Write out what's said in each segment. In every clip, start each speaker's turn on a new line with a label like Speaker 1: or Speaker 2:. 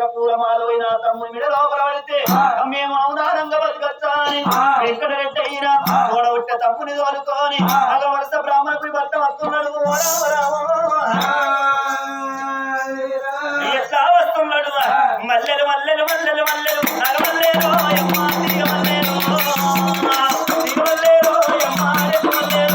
Speaker 1: వేసిన పూలమాలైన తమ్ముని మీద లోపల పడితే మేము అవునారంగా బతుకచ్చా అని ఎక్కడ రెడ్డి అయినా ఓడగొట్టే తమ్ముని తోలుకొని అలా వరుస బ్రాహ్మణుడి భర్త వస్తున్నాడు ఎట్లా వస్తున్నాడు మల్లెలు మల్లెలు మల్లెలు మల్లెలు నగమల్లేరు అమ్మా దిగమల్లేరు దిగమల్లేరు అమ్మా దిగమల్లేరు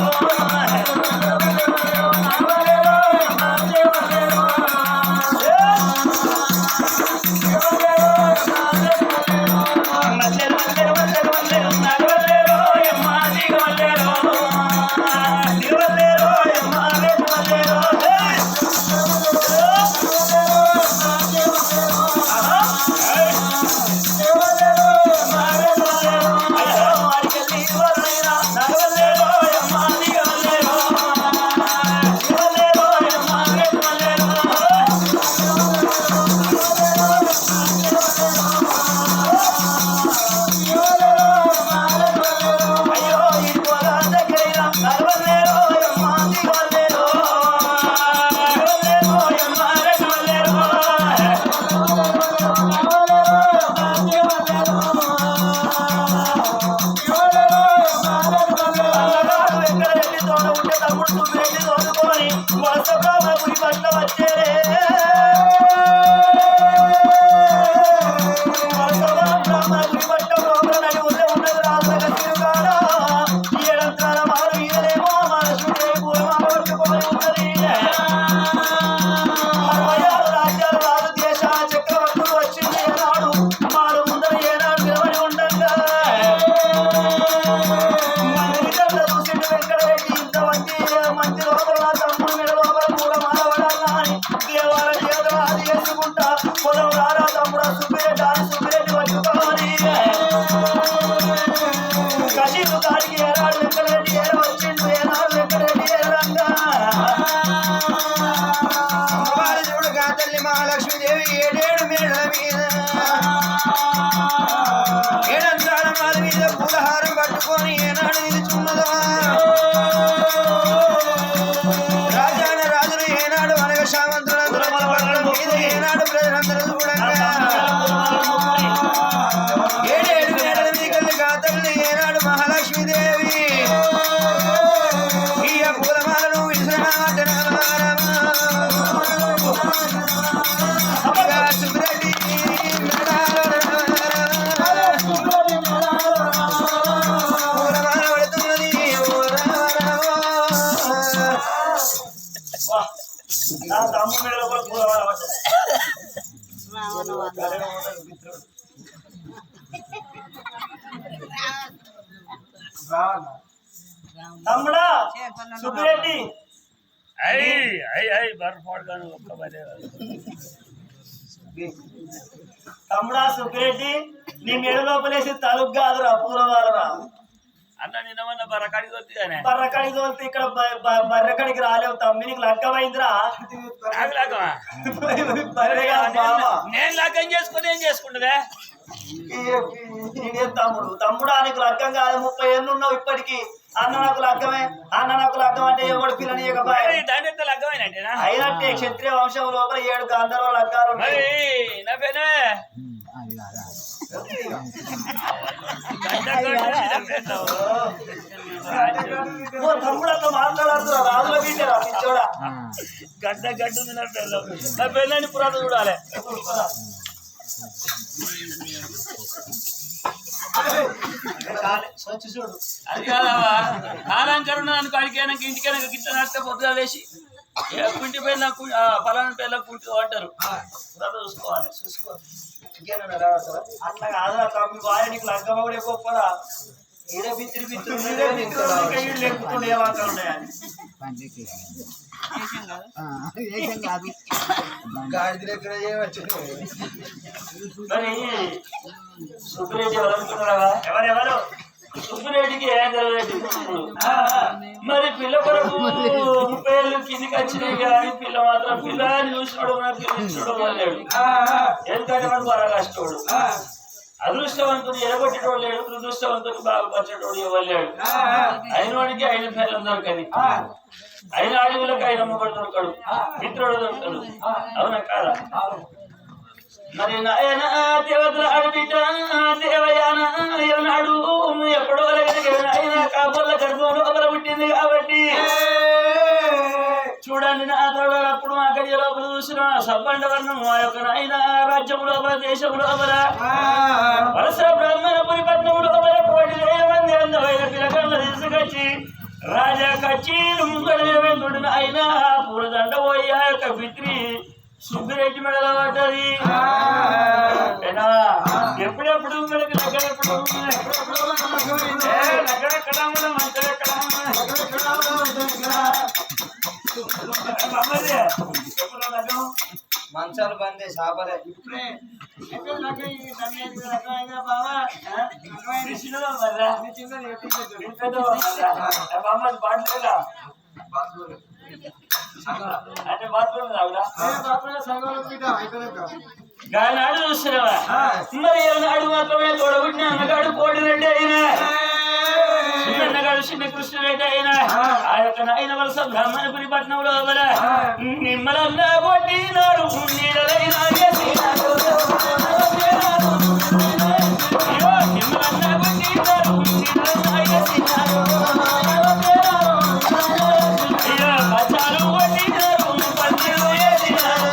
Speaker 1: తమ్ముడా సుబ్బిరెడ్డి తమ్ముడా సుబ్బిరెడ్డి నీ మెడ లోపలేసి తలుగు కాదురా పూలవాలరా
Speaker 2: అన్న నిన్నమన్న బర్రకాడికి తోలుతుంది కానీ
Speaker 1: బర్రకాడికి తోలితే ఇక్కడ బర్రకాడికి రాలేవు తమ్మి నీకు లగ్గమైందిరా
Speaker 2: నేను లగ్గం చేసుకుని ఏం చేసుకుంటుందే
Speaker 1: తమ్ముడు తమ్ముడా నీకు లగ్గం కాదు 30 ఏళ్ళు ఉన్నావు ఇప్పటికి అన్న నాకు లగ్గమే అన్న నాకు లగ్గం అంటే ఎవడు పిల్లని
Speaker 2: దాని ఎంత లగ్గమైనట్టేనా
Speaker 1: అయినట్టే క్షత్రియ వంశం లోపల 7 గాంధర్వ లగ్గాలు
Speaker 2: నా పేరే
Speaker 1: తమ్ముడు మాట్లాడుతున్నా రాజుల బీటరా పిచ్చోడా
Speaker 2: గడ్డ గడ్డ ఉంది నా పెళ్ళని పురాత చూడాలి
Speaker 1: చూడు
Speaker 2: అది కాదవా అలంకరణ అనుకో అడిగాక ఇంటికైనా గిట్ట నడితే పొద్దుగా లేచి కుంటి పైన పలానా పేర్ల కుంటి అంటారు చూసుకోవాలి
Speaker 1: అట్లా కాదురా తమ్మి బాగా నీకు లగ్గమ్మ కూడా గొప్పరా ఈడ బిత్తిరి బిత్తిరి లేకుంటుండే ఏమంటారు ఉన్నాయని మరి సుబ్బిరెడ్డి ఎవరు అనుకున్నారా ఎవరెవరు సుబ్బిరెడ్డికి రెడ్డి మరి పిల్ల కొరకు 30 ఏళ్ళు కిందికి వచ్చినాయి కానీ పిల్ల మాత్రం పిల్లని చూసినాడు చూడలేడు ఎందుకంటే వాడు బాగా కష్టపడు అదృష్టవంతుడు ఎడగొట్టేటోడు లేడు దురదృష్టవంతుడు బాగుపరిచేటోడు ఇవ్వలేడు అయిన వాడికి 5 పేర్లు దొరకని అయిన అడవులకు 5 అమ్మబడి దొరకడు మిత్రుడు దొరకడు అవునా కాదా
Speaker 2: మరి నాయన దేవతల ఆడబిడ్డ దేవయాన ఏనాడు ఎప్పుడో ఆయన కాబోళ్ళ గర్భం లోపల పుట్టింది కాబట్టి చూడండి నా తోడప్పుడు మా గడియ లోపల చూసిన సబ్బండ వర్ణం ఆ యొక్క నాయన రాజ్యం లోపల దేశం లోపల వలస బ్రాహ్మణపురి పట్నం లోపల 1,000 మంది అందమైన పిల్లకళ్ళు తీసుకొచ్చి రాజా కచ్చీలు ముంగడు ఆయన పూలదండ పోయి ఆ యొక్క పిత్రి సుబ్బిరెడ్డి మెడల పడ్డది ఎప్పుడెప్పుడు మనకి లగ్గడెప్పుడు లగ్గడెక్కడ మంచడెక్కడ
Speaker 3: మంచాలు బందే చేపలే
Speaker 2: అంటే బాత్రూమ్ రావురా గానాడు చూస్తున్నావా మరి నాడు మాత్రమే తోడబుట్టిన అన్నగాడు కోడిరెడ్డి అయినా చిన్నగాడు చిన్న కృష్ణరెడ్డి అయినా ఆ యొక్క నాయన వలస బ్రాహ్మణపురి పట్నంలో నిమ్మలన్నా కొట్టినారు నీడలైనా నిమ్మలన్నా కొట్టినారు అయ్యో బచ్చాలు కొట్టినారు పందిరు వేసినారు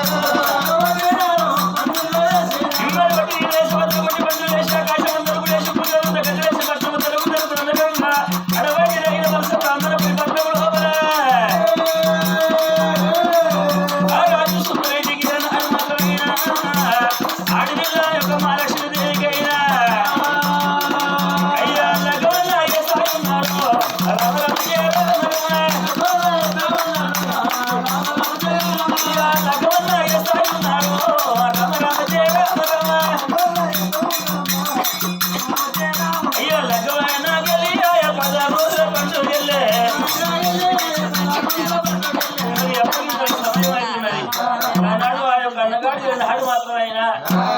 Speaker 2: నాడు మాత్రమైనా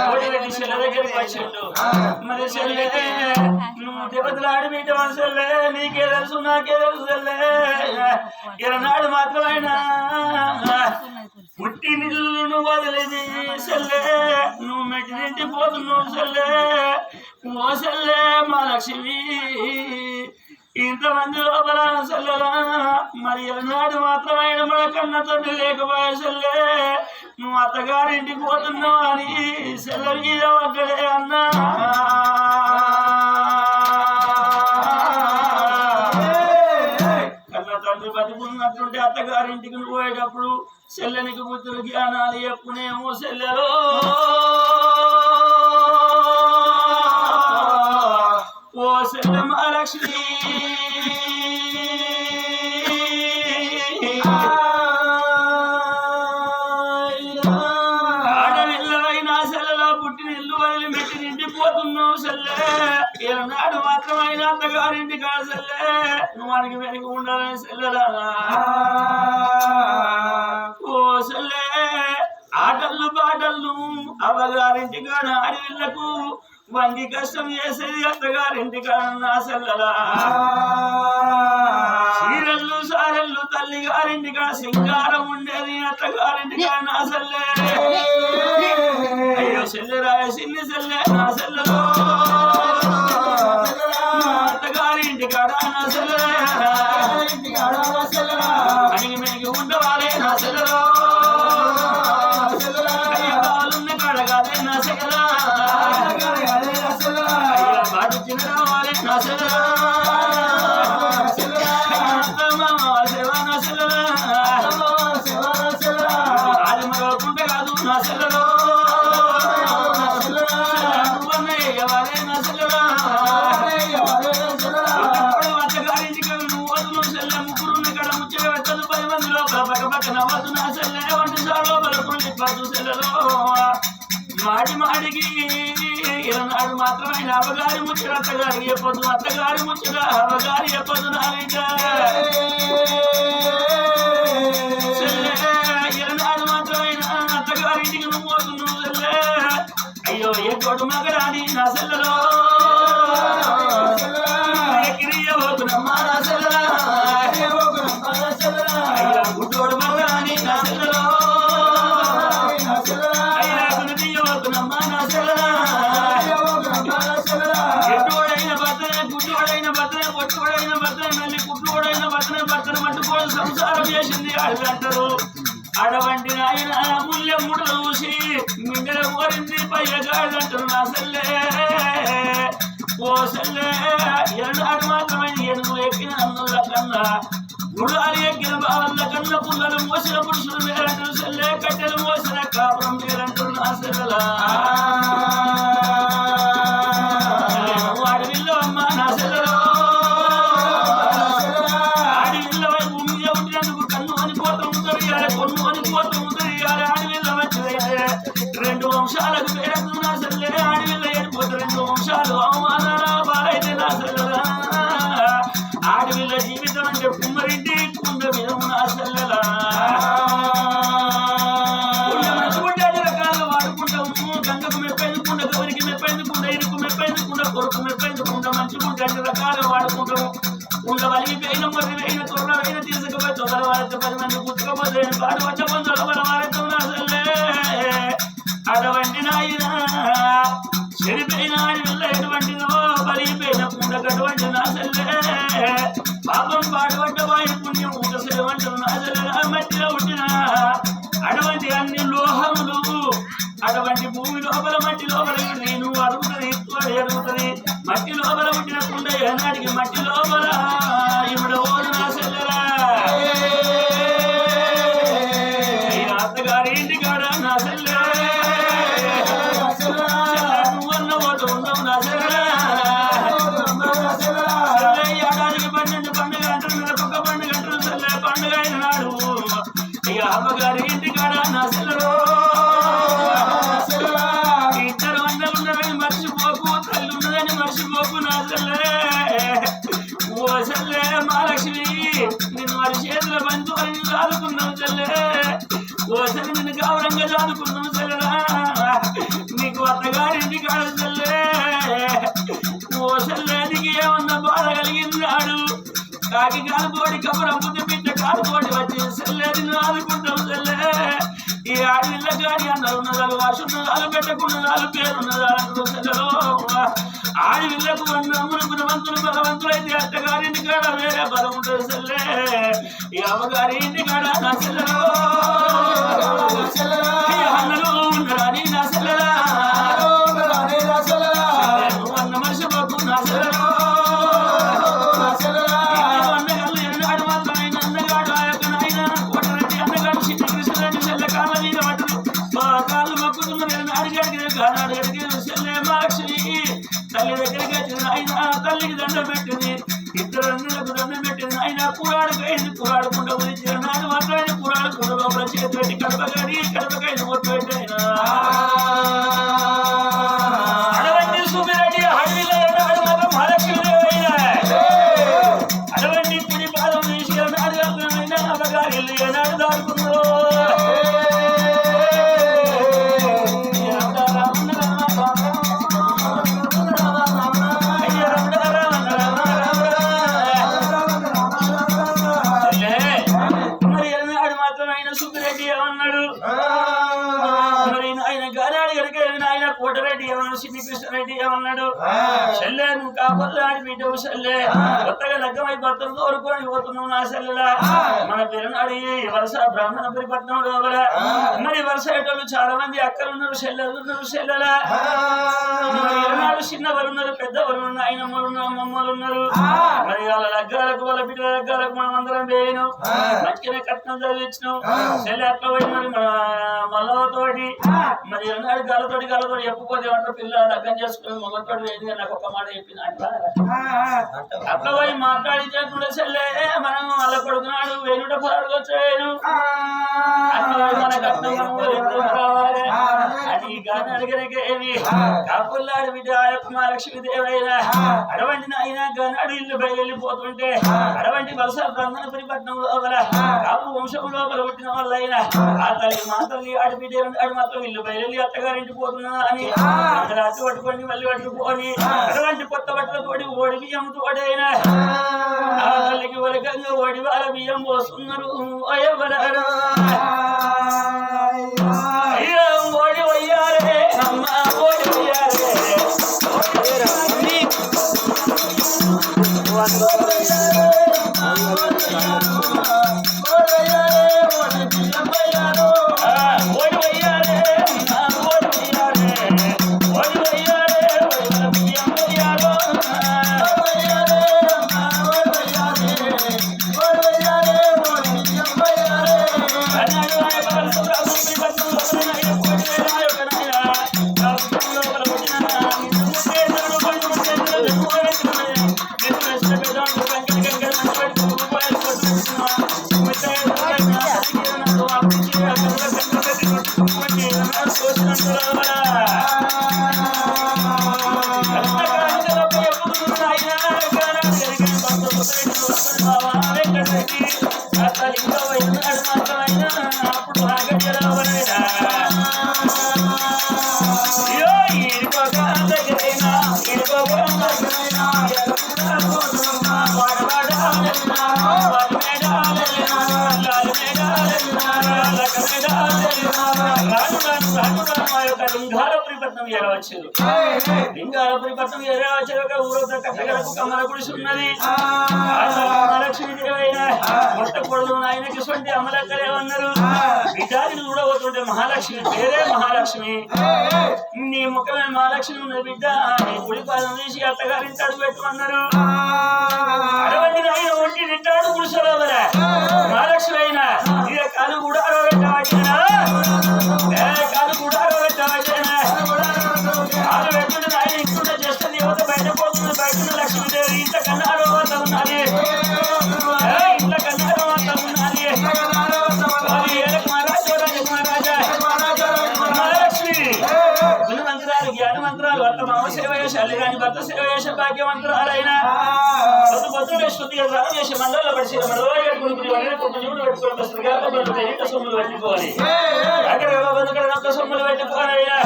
Speaker 2: కోడిరెడ్డి చెల్ల దగ్గరికి వచ్చిండు మరి చెల్లె నువ్వు దేవతలు ఆడిబిడ్డ మనసెల్లే నీకే తెలుసు నాకే తెలుసు చెల్లె ఇరనాడు మాత్రమైనా పుట్టి నిల్లు వదిలేది చెల్లె నువ్వు మెట్టినింటి పోతున్నావు చెల్లె ఓ చెల్లె మా లక్ష్మి ఇంతమంది లోపల చెల్లెలా మరి నాడు మాత్రమైన మన కన్న తండ్రి లేకపోయే చెల్లె నువ్వు అత్తగారింటికి పోతున్నావు అని చెల్లె మీద ఒక్కడే అన్నా కన్న తండ్రి బతుకున్నట్టుంటే అత్తగారింటికి నువ్వు పోయేటప్పుడు చెల్లెనికి బుద్ధులు జ్ఞానాలు చెప్పునేమో చెల్లెలో ఓ చెల్లె మహాలక్ష్మి ఆడవిల్లవైనా చెల్లెలా పుట్టిన ఇల్లు వదిలి మెట్టి నిండిపోతున్నావు చెల్లె ఈనాడు మాత్రమైన అత్తగారింటి కాడ చెల్లె నువ్వు మనకి వెనక ఉండాలని చెల్లెలా ఓ చెల్లె ఆటలు పాటలు అవ్వగారింటి కాడ ఆడవిల్లకు వంగి కష్టం చేసేది అత్తగారింటి కాడ నా చెల్లెలా చీరళ్ళు సారెళ్ళు తల్లి గారింటి కాడ సింగారం ఉండేది అత్తగారింటి కాడ నా చెల్లె అయ్యో చెల్లెరాయ చిన్ని చెల్లె నా చెల్లెలో అత్తగారింటి కాడ నా చెల్లె అడిగి మెడిగి ఉండవాలే నా చెల్లెలో అయ్యాలున్న కాడ కాదే నా చెల్లెలా బాటు చిన్నవాలే నా చెల్లెలా అది మరొకుంటే కాదు నా చెల్లెలో అత్తగారింటికి నువ్వు వదులు చెల్లె ముగ్గురున్న కాడ ముచ్చట పెట్టదు 10 మంది లోపల పక్క నవ్వదు నా చెల్లె వంటి సార్లు పలుకుని పదు చెల్లెలో మాడి మాడికి ఇరనాడు మాత్రమైన అవగారి ముచ్చట అత్తగారి చెప్పదు అత్తగారి ముచ్చట అవగారి చెప్పదు నా బిడ్డ ఇరనాడు మాత్రమైన అత్తగారింటికి నువ్వు పోతున్నావు చెల్లె అయ్యో ఏ తోడు మగరాని నా చెల్లెలో ఎక్కిరియబోతున్నమ్మా నా చెల్లెలా అయ్యా గుడ్డోడు మగరాని నా చెల్లెలో అయ్యా గుడి తీయబోతున్నమ్మా నా సెల్లరా ఎన్నోడైన భర్తనే గుడ్డోడైన భర్తనే పొట్టుకోడైన భర్తనే మళ్ళీ కుట్టుకోడైన భర్తనే మట్టుకోడు సంసారం చేసింది అడవి అంటారు. అడవంటి ఆయన ముల్లెమ్ముడు చూసి మింగల కోరింది పయ్యగాడంటారు నా సెల్లే ఓ సెల్లే ఎన్నాడు మాత్రమైన ఎనుగు ఎక్కిన అన్నుల కన్నా గుడాలి ఎక్కిన బావల్ల కన్నా పుల్లలు మోసిన పురుషులు మేరంటారు సెల్లే కట్టెలు మోసిన కాపురం మేరంటారు నా సెల్లలా అడవిలో అమ్మ నా సెల్లలో అడవిలో భూమి మీద ఉండినందుకు కన్ను అని పోతూ ఉంటారు ఇవాళ కొన్ను అని పోతూ ఉంటారు ఇవాళ అడవిలో మంచిదైతే 2 వంశాలకు పేరు నా సెల్లే అడవిలో ఏడిపోతే 2 వంశాలు అవమానాల బాలైతే నా సెల్లలా అడవిలో జీవితం అంటే కుమ్మరింటి కుండ మీద నా సెల్లలా గంగకు మెప్పైందుకుండ గౌరికి మెప్పైందుకుండ ఇరుకు మెప్పైందుకుండ కొరకు మెప్పైందుకుండ మంచిగుంట అన్ని రకాలుగా వాడుకుంటాము. ఉండ వలిగిపోయిన మొర్రి వేయిన తొర్ర వేయిన తీసుకుపోయి తొదల వారితో 10 మంది గుర్తుకపోతే పాడు వచ్చ పొందల వల వారితో నా సెల్లే అడవంటి నాయన చెడిపోయిన అడవిల్ల ఎటువంటిదో వలిగిపోయిన కుండ కటువంటి నా సెల్లే పాపం పాడుపడ్డ వాయి పుణ్యం ఊట సెలవంటారు నా సెల్లె మట్టిలో పుట్టిన అటువంటి అన్ని లోహములు అటువంటి భూమి లోపల మట్టి లోపల నేను అరుగుతుంది ఎరుగుతుంది మట్టి లోపల పుట్టిన కుండ ఏనాటికి మట్టి లోపల ఇప్పుడు ఓడు నా సెల్లెరా అత్తగారి ఇంటి కాడ నా సెల్లె నువ్వన్న ఓటు ఉండవు నా సెల్లె ఏడాదికి 12 పండుగ అంటారు నెలకొక పండుగ అంటారు సెల్లె పండుగ అయిన నాడు ఇక అమ్మగారి ఇంటి కాడ నా సెల్లెలో ఇద్దరు అందరున్నదని మర్చిపోకు తల్లి ఉన్నదని మర్చిపోకు నా సెల్లె ఓ సెల్లె మహాలక్ష్మి నిన్ను వారి చేతుల బంధువులని చాలుకున్నావు సెల్లె ఓ సెల్లె నిన్ను గౌరవంగా చాలుకున్నావు సెల్లెలా నీకు అత్తగారింటి కాడ సెల్లె ఓ సెల్లె నీకు ఏమన్నా బాధ కలిగిందాడు కాకి కాలుపోడి కబురంపుతే పిట్ట కాలుపోడి వచ్చి సెల్లె నిన్ను ఆదుకుంటావు సెల్లె ఈ ఆడవిల్ల గాడి అన్నారు ఉన్నదాలు వాసున్నదాలు పెట్టకున్నదాలు పేరున్నదాలు సెల్లలో ఆడవిల్లకు గుణవంతులు బలవంతులైతే అత్తగారింటి కాడ వేరే బలం ఉంటుంది సెల్లే ఈ అమ్మగారి ఇంటి కాడ నా సెల్లలో అన్నలు ఉన్నరాని నా సెల్లలా నువ్వు అన్న మనిషి బాబు నా సెల్లలో అన్నగాళ్ళు ఎన్నాడు మాత్రమైన అన్నగాడు ఆ యొక్క నాయన కోటరెడ్డి అన్నగాడు చిట్టి కృష్ణరెడ్డి సెల్లె కాళ్ళ మీద పట్టడు మా కాళ్ళు మొక్కుతున్న నేను అడిగాడికి గానాడు అడిగి సెల్లె మహాలక్ష్మి తల్లి దగ్గరికి వచ్చిన ఆయన తల్లికి దండం పెట్టింది ఇద్దరు అన్నులకు దండం పెట్టింది ఆయన పురాడుకైంది పురాడుకుండా ఉదించిన నాడు మాత్రమే పురాడుకుండా లోపల చేతి పెట్టి కడపకైంది మొత్తం పెట్టి ఆయన అటువంటి సుమిరెడ్డి అడవిలో నాడు మాత్రం మహాలక్ష్మి అటువంటి పుడి పాదం తీసి నాడు అమ్మగారి ఇల్లు ఏనాడు దాడుకుందో సుబ్బిరెడ్డి ఏమన్నాడు మరి ఆయన గానాడు గడిక ఆయన కోటరెడ్డి ఏమన్నాడు సిన్ని కృష్ణరెడ్డి ఏమన్నాడు చెల్లె నువ్వు కాపర్లు ఆడి బిడ్డవు చెల్లె కొత్తగా లగ్గమై భర్తలు తోడుకొని పోతున్నావు నా చెల్లెలా మన పిల్లనాడు వరుస బ్రాహ్మణ పరిపట్నం లోపల మరి వరుస ఏటోళ్ళు చాలా మంది అక్కలున్నారు చెల్లెలు ఉన్నారు చెల్లెలా ఈనాడు చిన్నవారు ఉన్నారు పెద్దవారు ఉన్నారు ఆయనమ్మలు ఉన్నారు అమ్మమ్మలు ఉన్నారు మరి వాళ్ళ లగ్గాలకు వాళ్ళ బిడ్డల లగ్గాలకు మనం అందరం వేయను మంచిగానే కట్నం చదివించినాం చెల్లె అట్లా పోయి మరి మల్లతోటి మరి ఈనాడు గాలతోటి చెప్పుకోతే ఏమంటారు పిల్ల లగ్గం చేసుకుని మొగతోటి వేది నాకు ఒక మాట చెప్పింది అట్లా పోయి మాట్లాడించేటువంటి చెల్లె మనం వాళ్ళ కొడుకున్నాడు వేణుట పొలాడు వచ్చాను మన కట్నం కావాలి అని గాని అడిగేమి కాపుల్లాడి బిడ్డ మహాలక్ష్మి దేవైనా అడవంటి నాయన గానాడు ఇల్లు బయలు వెళ్ళిపోతుంటే అడవంటి వలస బ్రాహ్మణపురి పట్నం లోపల కాపు వంశం లోపల పుట్టిన వాళ్ళైనా ఆ తల్లి మా తల్లి ఆడబిడ్డ ఆడు మాత్రం ఇల్లు బయలు అత్తగారింటి పోతున్నా అని రాత్రి పట్టుకొని మళ్ళీ పట్టుకొని అటువంటి కొత్త బట్టల తోడి ఓడి బియ్యం తోడైనా ఆ తల్లికి వరకంగా ఓడి వాళ్ళ బియ్యం పోస్తున్నారు ఓడి వయ్యారే అమ్మా దగ్గరైనా ఇరుకోపురం దగ్గరైనా లింగారపురి పట్నం ఎరవచ్చారు. లింగారపురి పట్నం ఎరవచ్చారు. ఒక ఊరొక కట్టగలకు కమల గుడిసి ఉన్నది. లక్ష్మీదేవి అయినా మొట్ట కొడుకు ఆయనకి సొంటి అమలక్కలే ఉన్నారు. బిడ్డాన్ని చూడబోతుంటే మహాలక్ష్మి పేరే మహాలక్ష్మి. నీ ముఖమే మహాలక్ష్మి ఉన్నది బిడ్డ. నీ గుడి పాదం తీసి అత్తగారింటి అడుగు పెట్టమన్నారు. అటువంటి ఆయన ఒంటి నింటాడు గుడిసెలవరా మహాలక్ష్మి అయినా ఇదే కాలు కూడా పెట్టబట్టినా కాలు కూడా పెట్టబట్టినా కాలు పెట్టుకుంటే ఆయన ఇంట్లో చేస్తుంది యువత బయట పోతుంది. బయట లక్ష్మీదేవి ఇంత కన్నా అరవత ఉన్నది. ఇంత కన్నా అరవత ఉన్నది. మహాలక్ష్మి గుణమంత్రాలు జ్ఞానమంత్రాలు అత్త మామ సేవ చేసి అల్లి రాని భర్త సేవ చేసే భాగ్యమంత్రాలైనా పొద్దుగా శుద్ధిగా స్నానం చేసి మండలంలో పడిచి మండలం పెట్టుకొని సొమ్ములు పెట్టుకోవాలి. అక్కడ ఒక్క సొమ్ములు పెట్టుకోవాలయ్యా.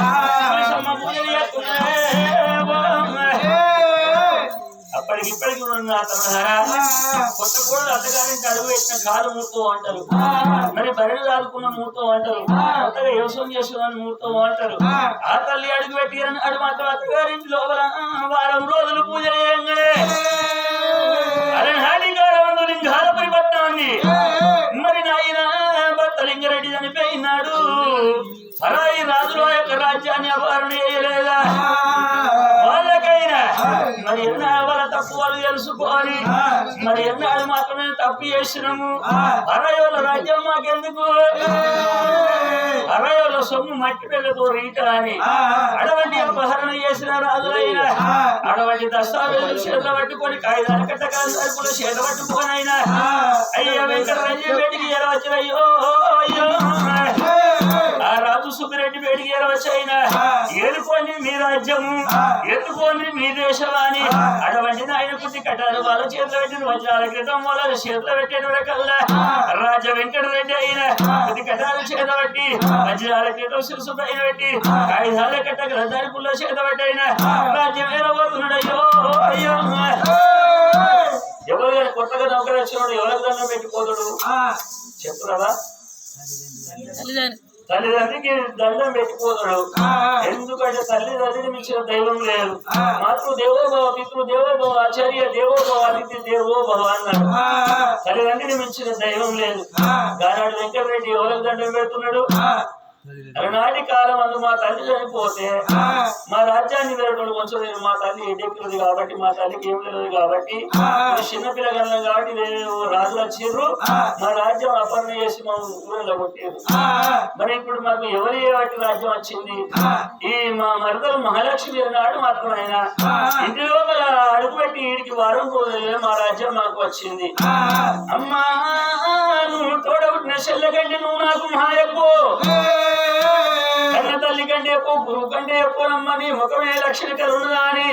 Speaker 2: అప్పటికి ఇప్పటికి కొత్త కూడా అత్తగారింటి అడుగు పెట్టిన కాలు మూర్తం అంటారు. మరి బరిని దాదుకున్న మూర్తం అంటారు. కొత్తగా వ్యవసాయం చేసిన మూర్తం అంటారు. ఆ తల్లి అడుగు పెట్టి అడు మాత్రం అత్తగారింటి లోపల వారం రోజులు పూజ చేయంగానే అరణాధికారంలో లింగారపురి పట్టాన్ని మరి నాయన భర్త లింగరెడ్డి చనిపోయినాడు. సరాయి రాజుల యొక్క రాజ్యాన్ని అపహరణ చేయలేదా వాళ్ళకైనా మరి ఎన్నాడు వాళ్ళ తప్పులు తెలుసుకోవాలి. మరి ఎన్నాడు మాత్రమే తప్పు చేసినాము. అరయోళ్ళ రాజ్యం మాకెందుకు? అరయోళ్ళ సొమ్ము మట్టి పిల్లతో రీట అని అడవంటి అపహరణ చేసిన రాజులైనా అడవంటి దస్తావేజులు చేతులు పట్టుకొని కాగితాలు కట్టకాలు చేతులు పట్టుకోనైనా అయ్యా వెంకటరాజ్యం వేడికి ఎరవచ్చిన అయ్యో అయ్యో ఆ రాజు సుబ్బిరెడ్డి వేడికి ఎరవచ్చైనా ఏలుకోండి మీ రాజ్యము ఎత్తుకోండి మీ దేశవాణి అటువంటి ఆయన పుట్టి కట్టారు. వాళ్ళ చేతులు పెట్టిన వజ్రాల క్రితం వాళ్ళ చేతులు పెట్టిన కల్లా రాజ వెంకటరెడ్డి అయిన పుట్టి కట్టాలు చేత పట్టి వజ్రాల క్రితం శిరసు పైన పెట్టి ఆయుధాల కట్ట గ్రంథాన్ని పుల్ల చేత పట్టైన రాజ్యం ఏరబోతున్నాడు. అయ్యో అయ్యో ఎవరు కానీ కొత్తగా నౌకరు వచ్చినాడు ఎవరికి దండం పెట్టిపోతాడు చెప్పు కదా. తల్లిదండ్రికి దండం పెట్టిపోతాడు. ఎందుకంటే తల్లిదండ్రిని మించిన దైవం లేదు. మాతృ దేవోభవ పితృ దేవోభవ ఆచార్య దేవోభవ అతిథి దేవోభవ అన్నాడు. తల్లిదండ్రిని మించిన దైవం లేదు. గానాడు వెంకటరెడ్డి ఎవరికి దండం పెడుతున్నాడు? అలనాటి కాలం అందు మా తల్లి చనిపోతే మా రాజ్యాన్ని వేరేటోళ్ళు కొంచెం మా తల్లి ఎడ్డెక్కుతుంది కాబట్టి మా తల్లికి ఏం తెలియదు కాబట్టి చిన్నపిల్లగలం కాబట్టి రాజులు వచ్చిర్రు మా రాజ్యం అపహరణ చేసి మా ఊరిలో కొట్టారు. మరి ఇప్పుడు మాకు ఎవరి వాటి రాజ్యం వచ్చింది? ఈ మా మరదలు మహాలక్ష్మి నాడు మాత్రమైనా ఇంటిలో అడుగుపెట్టి వీడికి వారం రోజులే మా రాజ్యం మాకు వచ్చింది. అమ్మా నువ్వు తోడబుట్టిన చెల్లెకంటే నువ్వు నాకు మాయకు కన్న తల్లి కంటే ఎక్కువ గురువు కంటే ఎక్కువనమ్మ నీ ముఖమే లక్ష్మి కరుణదా అని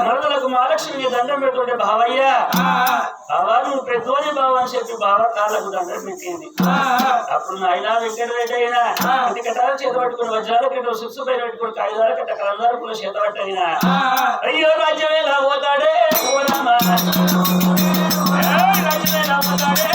Speaker 2: మరదలకు మహాలక్ష్మికి దండం పెట్టుంటే బావయ్య బావా నువ్వు పెద్దోని బావ అని చెప్పి బావ కాళ్ళకు దండం పెట్టింది. అప్పుడు నాయన వెంకటరెడ్డి అయినా ఇది కట్టాలు చేత పట్టుకుని వజ్రాల కట్ట సుక్సు పైన పెట్టుకుని కాగితాల కట్ట కలందారు కూడా చేత పట్టయినా అయ్యో రాజ్యం ఎలా పోతాడే రాజ్యం ఎలా పోతాడే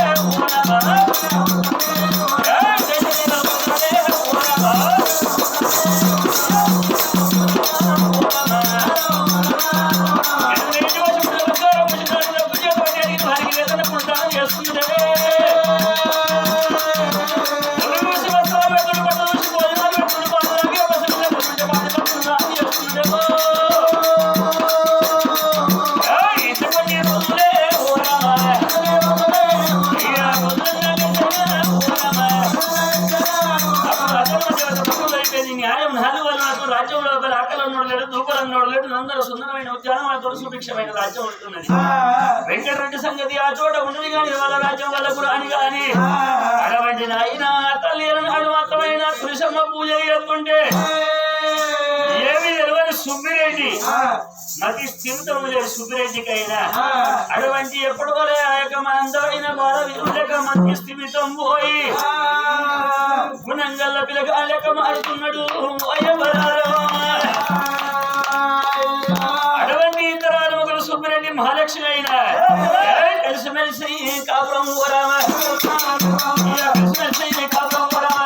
Speaker 2: సుందరమైన ఉద్యానవన సుభిక్షమైన రాజ్యం ఉంటున్నది. వెంకటరెడ్డి సంగతి ఆ చోట ఉన్నది కానీ వాళ్ళ రాజ్యం వల్ల కూడా అని కానీ అటువంటి నాయన తల్లి నాడు మాత్రమైన తులసమ్మ పూజ చేస్తుంటే ఏమి తెలియని సుబ్బిరెడ్డి మతి స్థిమితము లేదు సుబ్బిరెడ్డికైనా అటువంటి ఎప్పుడు వలే ఆ యొక్క అందమైన బాధ విరులేక మతి స్థిమితం పోయి గుణంగల్ల పిల్లగా లెక్క మారుతున్నాడు. మహాలక్ష్మి అయినా కలిసిమెలిసి కాపురం రామ కలిసిమెలిసి కాపురం రామ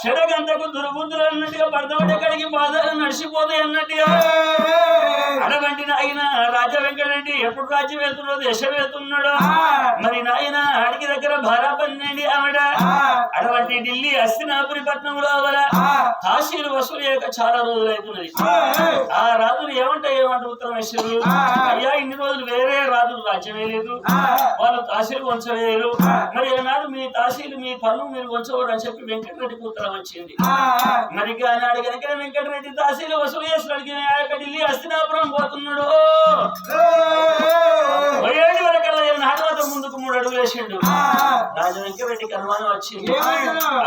Speaker 2: చెడగంతకు దుర్బుద్ధులు అన్నట్టుగా భర్తవడెక్కడికి బాధలు నడిచిపోతాయి అన్నట్టుగా అడవంటి నాయన రాజా వెంకటరెడ్డి ఎప్పుడు రాజ్యం వెళ్తున్నాడో దేశం వెళ్తున్నాడో మరి నాయన అడిగి దగ్గర భారా పన్నెండి ఆవిడ అడవంటి ఢిల్లీ హస్తినాపురి పట్నంలో కాశీలు వసూలు చేయక చాలా రోజులు అవుతున్నది. ఆ రాజులు ఏమంటే ఉత్తరం వేసారు, అయ్యా ఇన్ని రోజులు వేరే రాజులు రాజ్యమే లేదు, వాళ్ళు తాసీలు వంచలేరు, మరి ఏనాడు మీ తాసీలు మీ పనులు మీరు వంచవరు అని చెప్పి వెంకటరెడ్డికి ఉత్తరం వచ్చింది. మరి ఆనాడు కనుక వెంకటరెడ్డి తాసీలు వసూలు చేసినాడికి ఢిల్లీ హస్తినాపురం పోతున్నాడు. పోయేది వరకల్లా నాటవత ముందుకు 3 అడుగులు వేసిండు. రాజు వెంకటరెడ్డికి అనుమానం వచ్చింది.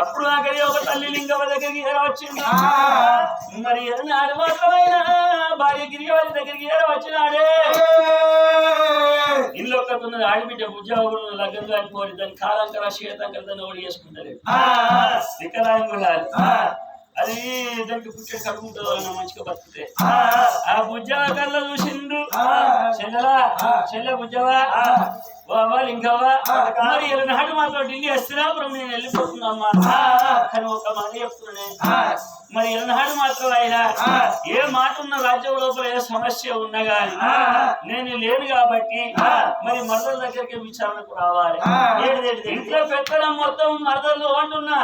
Speaker 2: అప్పుడు అక్కడి ఒక తల్లి లింగవ దగ్గరికి వచ్చింది. మరి నాడు మాత్రమైనా భార్య గిరివారి దగ్గరికి వచ్చినాడే. ఇల్లు ఒక్కతున్నది ఆడిబిడ్డ ఉద్యోగులు లగ్గం కాలిపోయి దాని కాలంకర శ్వేతంకర దాన్ని ఓడి చేసుకుంటారు. వికలాంగులాలు అది దానికి పుట్టే కడుపు ఉంటుందో మంచిగా బతుకుతే ఆ బుజ్జవ కళ్ళ చూసిండు. చెల్లె బుజ్జవా వాళ్ళు ఇంకవా మరి నాడు మాత్రం ఢిల్లీ హస్తినాపురం నేను వెళ్ళిపోతున్నామ్మా కానీ ఒక మాట చెప్తున్నానే. మరి నాడు మాత్రం అయినా ఏ మాట ఉన్న రాజ్యం లోపల ఏ సమస్య ఉన్నా గాని నేను లేను కాబట్టి మరి మరదల దగ్గరికి విచారణకు రావాలి. ఇంట్లో పెట్టడం మొత్తం మరదలు అంటున్నా.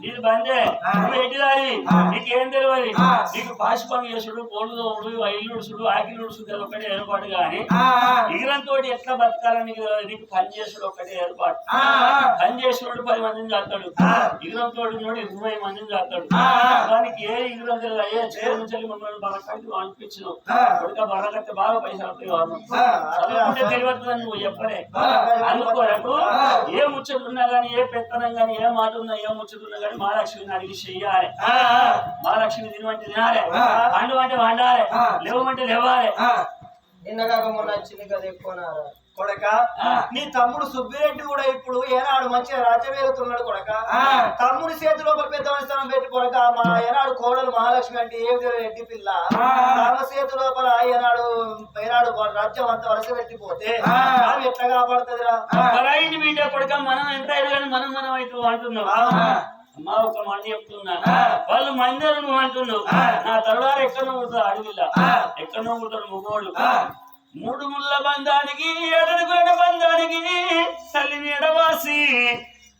Speaker 2: నీరు బందే నువ్వు ఎడ్డిదారి, నీకేం తెలియదు. నీకు పాసి పని చేసుడు, పోలు తోముడు, ఇల్లుడుసుడు, ఆకిలుడుసుడు ఒకటే ఏర్పాటు గాని ఇగిరంతో ఎట్లా బతకాలని నీకు పని చేసుడు ఒకటే ఏర్పాటు. పని చేసినోడు 10 మందిని చేస్తాడు, ఇగిరంతో 20 మందిని చేస్తాడు. దానికి ఏ ఇగిరం తెలియదు. ఏ చేరు నుంచి మమ్మల్ని బరకట్టి అనిపించను కొడుక బరకట్టి బాగా పైసలు చదువుకుంటే తెలియతుందని నువ్వు చెప్పలే. అందుకోరకు ఏ ముచ్చటున్నా గానీ, ఏ పెత్తనం గానీ, ఏ మాట ఉన్నా, ఏ ముచ్చటున్నా గానీ మహాలక్ష్మిని అడిగి చెయ్యాలి. మహాలక్ష్మి తినమంటే తినాలి, వండు అంటే వండాలి, లేవమంటే లేవాలి.
Speaker 3: నిన్నగాక మొన్న వచ్చింది కదా ఎక్కువ
Speaker 1: కొడక. నీ తమ్ముడు సుబ్బిరెడ్డి కూడా ఇప్పుడు ఏనాడు మంచిగా రాజ్యమేలుతున్నాడు కొడక. తమ్ముడి చేతిలో పెద్ద స్థానం పెట్టి కొడక. మా ఏనాడు కోడలు మహాలక్ష్మి అంటే ఏమి రెడ్డి పిల్ల తమ చేతి లోపల ఏనాడు రాజ్యం అంతా వలస పెట్టిపోతే అవి ఎట్లా కాపాడుతుందిరా?
Speaker 2: బిడ్డ కొడక మనం ఎంత కానీ మనం అయితే అంటున్నావు. అమ్మా ఒక మాట చెప్తున్నా, వాళ్ళు మందరు నువ్వు అంటున్నావు. నా తరువాత ఎక్కడో ఉంటాడు అడవిలా, ఎక్కడో ఉంటాడు మొగోళ్ళు. 3 ముళ్ళ బంధానికి 7 బంధానికి తల్లిని ఎడవాసి,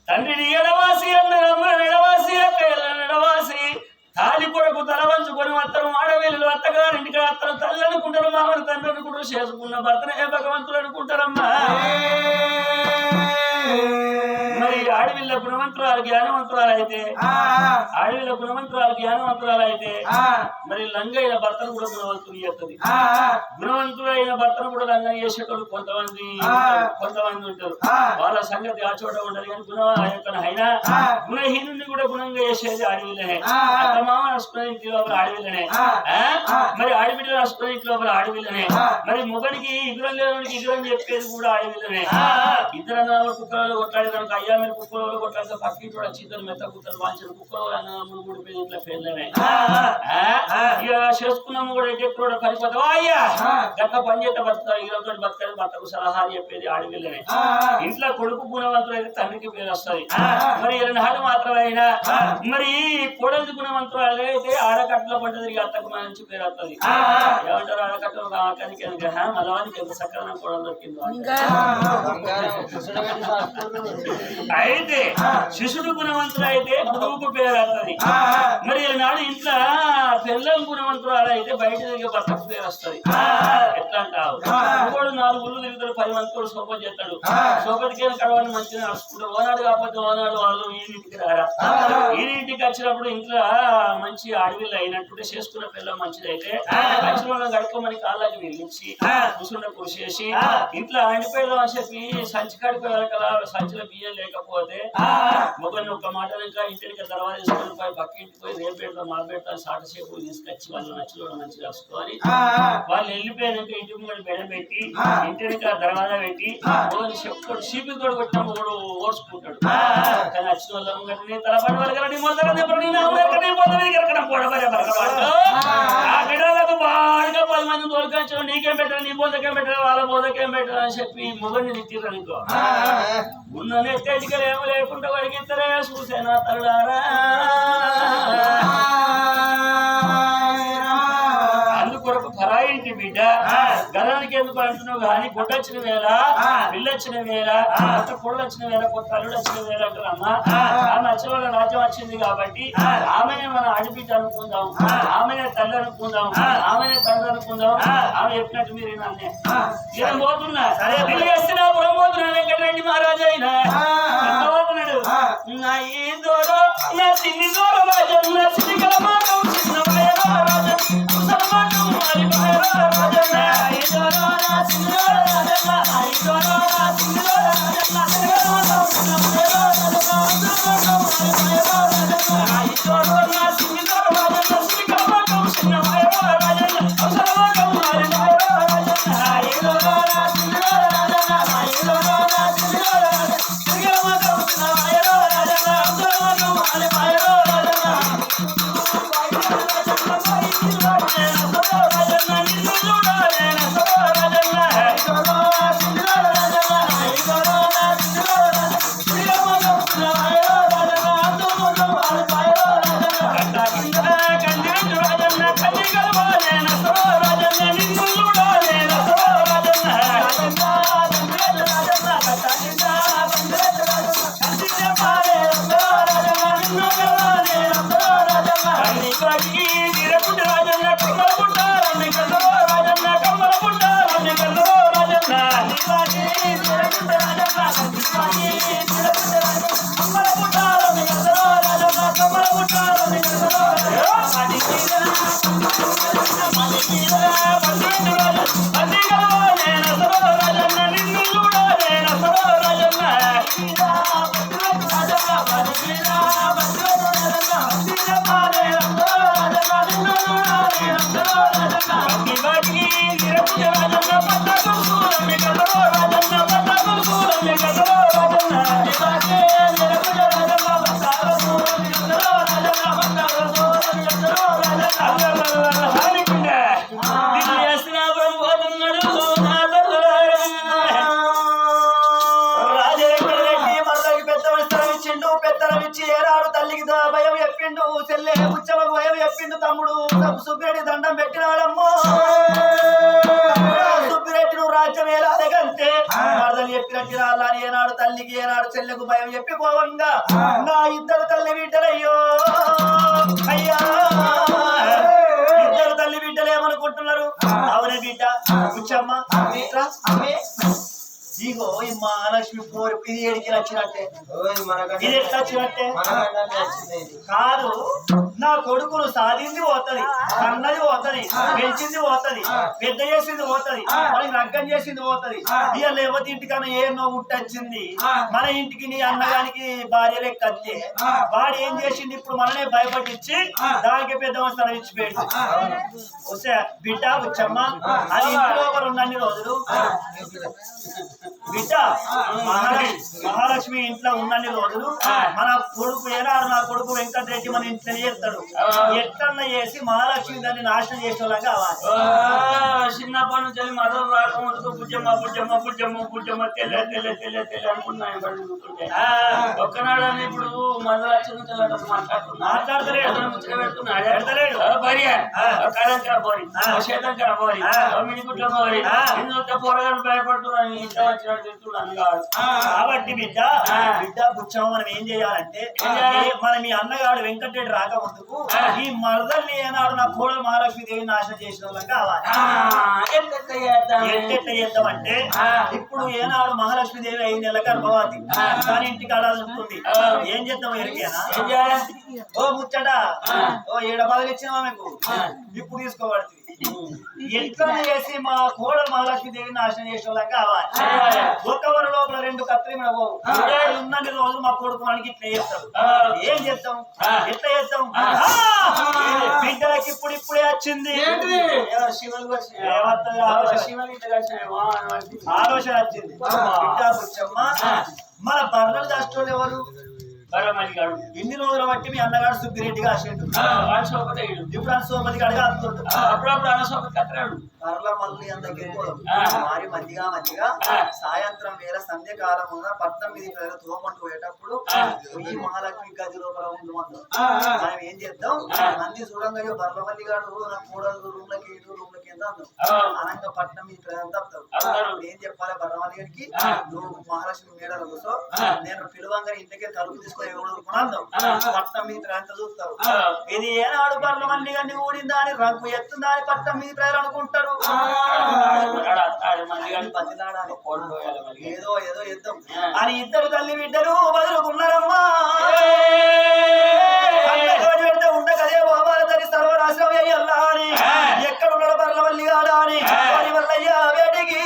Speaker 2: తండ్రిని ఎడవాసి, అన్నదమ్ములను ఎడవాసి, అక్కయ్యలను ఎడవాసి, తాలి కొడుకు తల వంచుకొని అత్తరు ఆడవేళ్ళు అత్తగారింటికి అత్తరు తల్లి అనుకుంటారు, మామని తండ్రి అనుకుంటారు, చేసుకున్న భర్తనే భగవంతుడు అనుకుంటారమ్మా. మరి ఆడవిల్ల గుణవంతురాలు జ్ఞానవంతురాలు అయితే ఆడవిల్ల గుణవంతురాలు జ్ఞానవంతురాలు అయితే మరి లంగైన భర్తను కూడా గుణవంతులు చేస్తుంది గుణవంతుడైన భర్తను కూడా లంగం చేసేటోళ్ళు కొంతమంది ఉంటారు వాళ్ళ సంగతి ఆ చోట ఉండదు కానీ అయినా గుణహీనుని కూడా గుణంగా చేసేది ఆడవిల్లనే మామ నష్టపోయింటి లోపల ఆడవిల్లనే మరి ఆడబిడ్డ నష్టపోయింటి లోపల ఆడవిల్లనే మరి మొగనికి ఇగురం లేనికి ఇగురం చెప్పేది కూడా ఆడవిల్లనే ఇద్దరు కుక్కలలో కొట్లాడేదానికి అయ్యా మీరు కుక్కలలో కొట్లాడితే పక్కింటి కూడా చిద్దరు మెత్త కుక్కలు వాంచిన కుక్కలు మూడు పేరు ఇట్లా పేర్లనే ఇక చేసుకున్నాము కూడా ఎక్కడ పనిపోతావా అయ్యా గట్ల పని చేస్తే బతుకుతావు ఇగురంతో బతకాలి భర్తకు సలహా చెప్పేది ఆడవిల్లనే ఇంట్లో కొడుకు గుణవంతులు అయితే తండ్రికి పేరు వస్తుంది మరి నాడు మాత్రమైనా మరి కోడలి గుణవంతులు అయితే ఆడకట్టలో పడ్డది అత్తకు మంచి పేరు వస్తుంది ఏమంటారు ఆడకట్టలు కాకనికి మలవానికి ఎంత సకాలం కోడలు దొరికిందో అయితే శిశుడు గుణవంతుడు అయితే గురువుకు పేరు వస్తుంది మరి నాడు ఇంట్లో పెళ్ళం గుణవంతురాలు అయితే బయట తిరిగే భర్తకు పేరు వస్తుంది ఎట్లా అంటావు ఇంకోడు 4 ఊళ్ళు తిరుగుతాడు 10 మందితో సోప చేస్తాడు సోపటికి కడవని మంచిగా నడుచుకుంటారు ఓనాడు కాకపోతే ఓనాడు వాళ్ళు ఈయనింటికి రారా ఈయనింటికి వచ్చినప్పుడు ఇంట్లో మంచి అడవిలో అయినట్టు చేసుకున్న పిల్ల మంచిదైతే వచ్చిన వాళ్ళని గడుకోమని కాళ్ళకి నిలిచి కూర్చుండ కూసేసి ఇంట్లో ఆడిపోయాం అని చెప్పి సంచి కడిపోయారు కదా సంచిలో బియ్యం లేకపోతే మొగని ఒక్క మాట ఇంకా ఇంటికి దర్వాజా తీసుకొని పోయి పక్కింటికి పోయి రేపు పెడతాం మా పెడతాం సాట సేపు తీసుకొచ్చి వాళ్ళు నచ్చిన మంచిగా వస్తుంది వాళ్ళు వెళ్ళిపోయాక ఇంటి ముందు బెడ పెట్టి ఇంటికి దర్వాజా పెట్టి చెప్తాడు షీపి కూడా కొట్టిన కూడా ఓర్చుకుంటాడు కానీ వచ్చిన వాళ్ళ ముంగటి తలపడి వాళ్ళకి ఆ బిడ్డలకు బాగా 10 మంది తోలుకొచ్చావు నీకేం పెట్టారు నీ బోధకేం పెట్టారు వాళ్ళ బోధకేం పెట్టారు అని చెప్పి మొగని తిట్టిరు అనుకో ఉన్న నెట్టేటికలు ఏమో లేకుండా వరిగిద్దరే చూసేనా తరుడారా అందుకొరకు పరాయింటి బిడ్డ గదానికి ఎందుకు అంటున్నావు కానీ గుడ్డొచ్చిన వేళ పిల్లొచ్చిన వేళ కొత్త కోళ్ళు వచ్చిన వేళ కొత్త అల్లుడు వచ్చిన వేళ అంటారమ్మా ఆమె వచ్చిన వాళ్ళ రాజ్యం వచ్చింది కాబట్టి ఆమెనే మనం ఆడిబిడ్డ అనుకుందాం ఆమెనే తల్లి అనుకుందాం ఆమెనే తండ్రి అనుకుందాం ఆమె చెప్పినట్టు మీరు నన్నే నేను పోతున్నా తెలియస్తున్నా పురం పోతున్నా వెంకటరెడ్డి మహారాజు అయినా పోతున్నాడు నా ఈ దూరం నా చిన్ని దూరం రాజన్ నా చిన్ని కలమాటం చిన్న రాజన్
Speaker 1: తమ్ముడు సుబ్బిరెడ్డి దండం పెట్టినాడమ్మో సుబ్బిరెడ్డి నువ్వు రాజ్యం ఏలాగంటే మరదలు చెప్పినట్టు రాళ్ళని ఏనాడు తల్లికి ఏనాడు చెల్లెకు భయం చెప్పి పోవంగా నా ఇద్దరు తల్లి బిడ్డలయ్యో అయ్యా ఇద్దరు తల్లి బిడ్డలు ఏమనుకుంటున్నారు అవునే బిడ్డ కూర్చోమ్మా ఇగో ఈ మహాలక్ష్మి పోరు ఇది ఏడికి వచ్చినట్టే
Speaker 3: మనకంటే
Speaker 1: ఇది ఎట్లా వచ్చినట్టే
Speaker 3: వచ్చింది
Speaker 1: కాదు నా కొడుకును సాధింది పోతది అన్నది పోతది పెంచింది పోతది పెద్ద చేసింది పోతది మనకి రగ్గం చేసింది పోతది ఇక లేకపోతే ఇంటికన్నా ఏ నవ్వు ఉట్టొచ్చింది మన ఇంటికి నీ అన్నగానికి భార్య లెక్క వస్తే వాడు ఏం చేసింది ఇప్పుడు మననే భయపట్టించి దానికి పెద్ద స్థలం ఇచ్చిపోయింది వస్తే బిడ్డ బుచ్చమ్మ అది ఇంటి లోపల ఉన్నన్ని రోజులు బిడ్డ మహాలక్ష్మి ఇంట్లో ఉన్నన్ని రోజులు మన కొడుకు ఏనాడు నా కొడుకు వెంకటరెడ్డి మన ఇంట్లో చేస్తాడు ఎట్లన్నా చేసి మహాలక్ష్మి దాన్ని నాశనం చేసే వాళ్ళం కావాలి
Speaker 2: చిన్నప్పటి నుంచి మదర్ రాకముందుకు బుజ్జమ్మ బుజ్జమ్మ బుజ్జమ్మ బుజ్జమ్మ తెల్ల తెల్ల తెల్ల తెల్ల అనుకున్నాయి పడుతుంటే ఒక్కనాడని ఇప్పుడు మదర్ వచ్చిన
Speaker 1: మాట్లాడతలేడు
Speaker 2: పెడతలేడు భార్య కళంకర పోరి శేతంకర పోరి మిడిగుట్ల పోరి ఇంత పోరగాడు భయపడుతున్నాను ఇంట్లో వచ్చినట్టు తింటున్నాను కాదు
Speaker 1: కాబట్టి బిడ్డ బుచ్చమ్మ మనం ఏం చేయాలంటే మన మీ అన్నగాడు వెంకటరెడ్డి రాకముందుకు ఈ మరదల్ని ఏనాడు నా కోడలు మహాలక్ష్మి దేవి నాశనం చేసిన వాళ్ళం కావాలి ఎట్ట చేద్దామంటే ఇప్పుడు ఏనాడు మహాలక్ష్మి దేవి 5 నెలల గర్భవతి దాని ఇంటికి ఆడాల్సి ఏం చేద్దాం ఎరికేనా ఓ ముచ్చట ఓ 7 పదలు ఇచ్చినా మీకు ఇప్పుడు తీసుకోబడుతుంది ఎట్లా చేసి మా కోడలు మహాలక్ష్మి దేవిని నాశనం చేసే వాళ్ళం కావాలి ఒక వర లోపల 2 కత్తిరి ఉన్నన్ని రోజులు మా కొడుకు మనకి ఇట్లా చేస్తాడు ఏం చేద్దాం ఎట్లా చేద్దాం బిడ్డలకి ఇప్పుడిప్పుడే వచ్చింది ఆలోచన వచ్చింది బిడ్డ బుచ్చమ్మ మన బర్రెలు దష్టోళ్ళు ఎవరు
Speaker 2: బరమలిగాడు
Speaker 1: ఇన్ని రోజుల బట్టి మీ అన్నగాడు సుబ్బిరెడ్డిగా అసలు
Speaker 2: అనసోపతి
Speaker 1: ఇప్పుడు సోపతి గడిగా అంటుంటాడు
Speaker 2: అప్పుడప్పుడు అనసోపతి కట్టరాడు
Speaker 1: బర్ల మళ్ళీ అందరికి మారి మధ్యగా సాయంత్రం వేళ సంధ్యకాలం పట్నం మీద తోమంటూ పోయేటప్పుడు ఈ మహాలక్ష్మి గది లోపల ఉండు మనం ఏం చేద్దాం మంది చూడంగా బర్లమల్లి గాడు నా 3 రూమ్లకి 2 రూమ్లకి ఎంత అనంగా పట్నం మీద తప్పుతావు ఏం చెప్పాలి బర్లమల్లి గారికి నువ్వు మహాలక్ష్మి మేడలు కూర్చో నేను పిలువంగా ఇంటికి తలుపు తీసుకొని పట్నం మీద అంత చూస్తారు ఇది ఏనాడు బర్లమల్లి గారిని ఊడిందా అని రంగు ఎత్తుందా అని పట్నం మీద ప్రజలు అనుకుంటారు ఏదో ఏదో యుద్ధం అని ఇద్దరు తల్లి బిడ్డలు బదులుకున్నారమ్మా పెడితే ఉండకదే బాబాలని సర్వనాశనం అయ్యల్లా అని ఎక్కడ ఉన్నాడు బర్లవల్లి గాడా అని వారి వల్లయ్యా వేడికి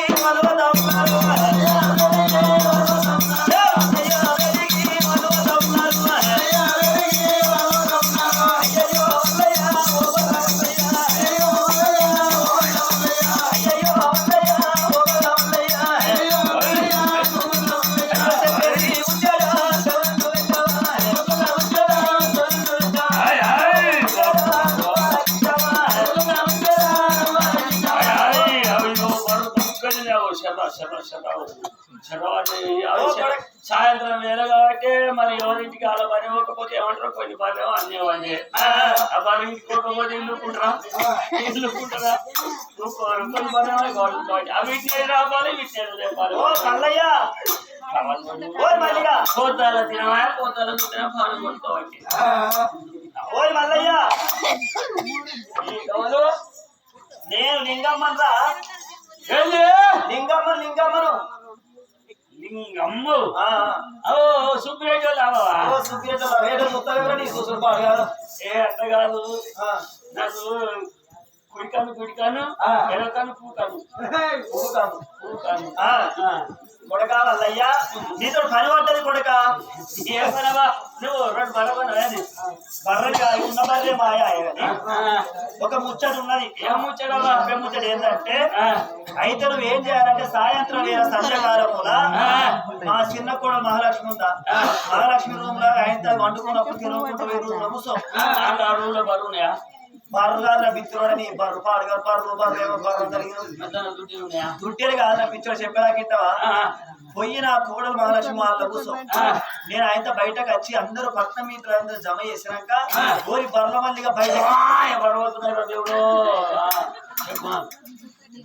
Speaker 2: సాయంత్రం వేళ కాబట్టి మరి ఎవరింటికి అలా పని ఇవ్వకపోతే ఏమంటారు కొన్ని పని అన్నీ ఆ పని ఇంటికి పోకపోతే ఇల్లుకుంటారా కొన్ని పని అవి రావాలి లేపాలి పోతాల తినవా పోతాల తిన పాలు కొట్టుకోవాలి
Speaker 1: ఓయ్ మల్లయ్య నేను లింగమ్మరా లింగమ్మను
Speaker 2: లింగమ్మ సుబ్బిరెడ్డి ఏ అట్ట కాదు నాకు కుడికాను ఎడకాను పూకాను
Speaker 1: కొడకాల అల్లయ్యా నీతో పని పడ్డది కొడక
Speaker 2: ఏ పనవా నువ్వు 2 బర్రె
Speaker 1: బర్రెగా ఉన్న బర్రె మాయా ఒక ముచ్చట ఉన్నది
Speaker 2: ఏం ముచ్చటవా
Speaker 1: ముచ్చట ఏంటంటే అయితే నువ్వు ఏం చేయాలంటే సాయంత్రం వేళ సంధ్యకాలముల మా చిన్న కూడా మహాలక్ష్మి ఉందా మహాలక్ష్మి రూమ్ లో ఆయన వండుకున్నప్పుడు తినకుండా రూమ్ లో కూర్చో
Speaker 2: రూమ్ లో బరువున్నాయా
Speaker 1: బర్రు బిత్తుడని బర్రు పాడుగా బర్రు దుట్టేలు కాదు పిచ్చోడు చెప్పేదాకింటావా పోయి నా కోడలు మహాలక్ష్మి వాళ్ళ కూర్చో నేను ఆయనతో బయటకు వచ్చి అందరూ పట్నం మీటర్లందరూ జమ చేసినాక గోరి బర్లమల్లిగా బయట
Speaker 2: దేవుడు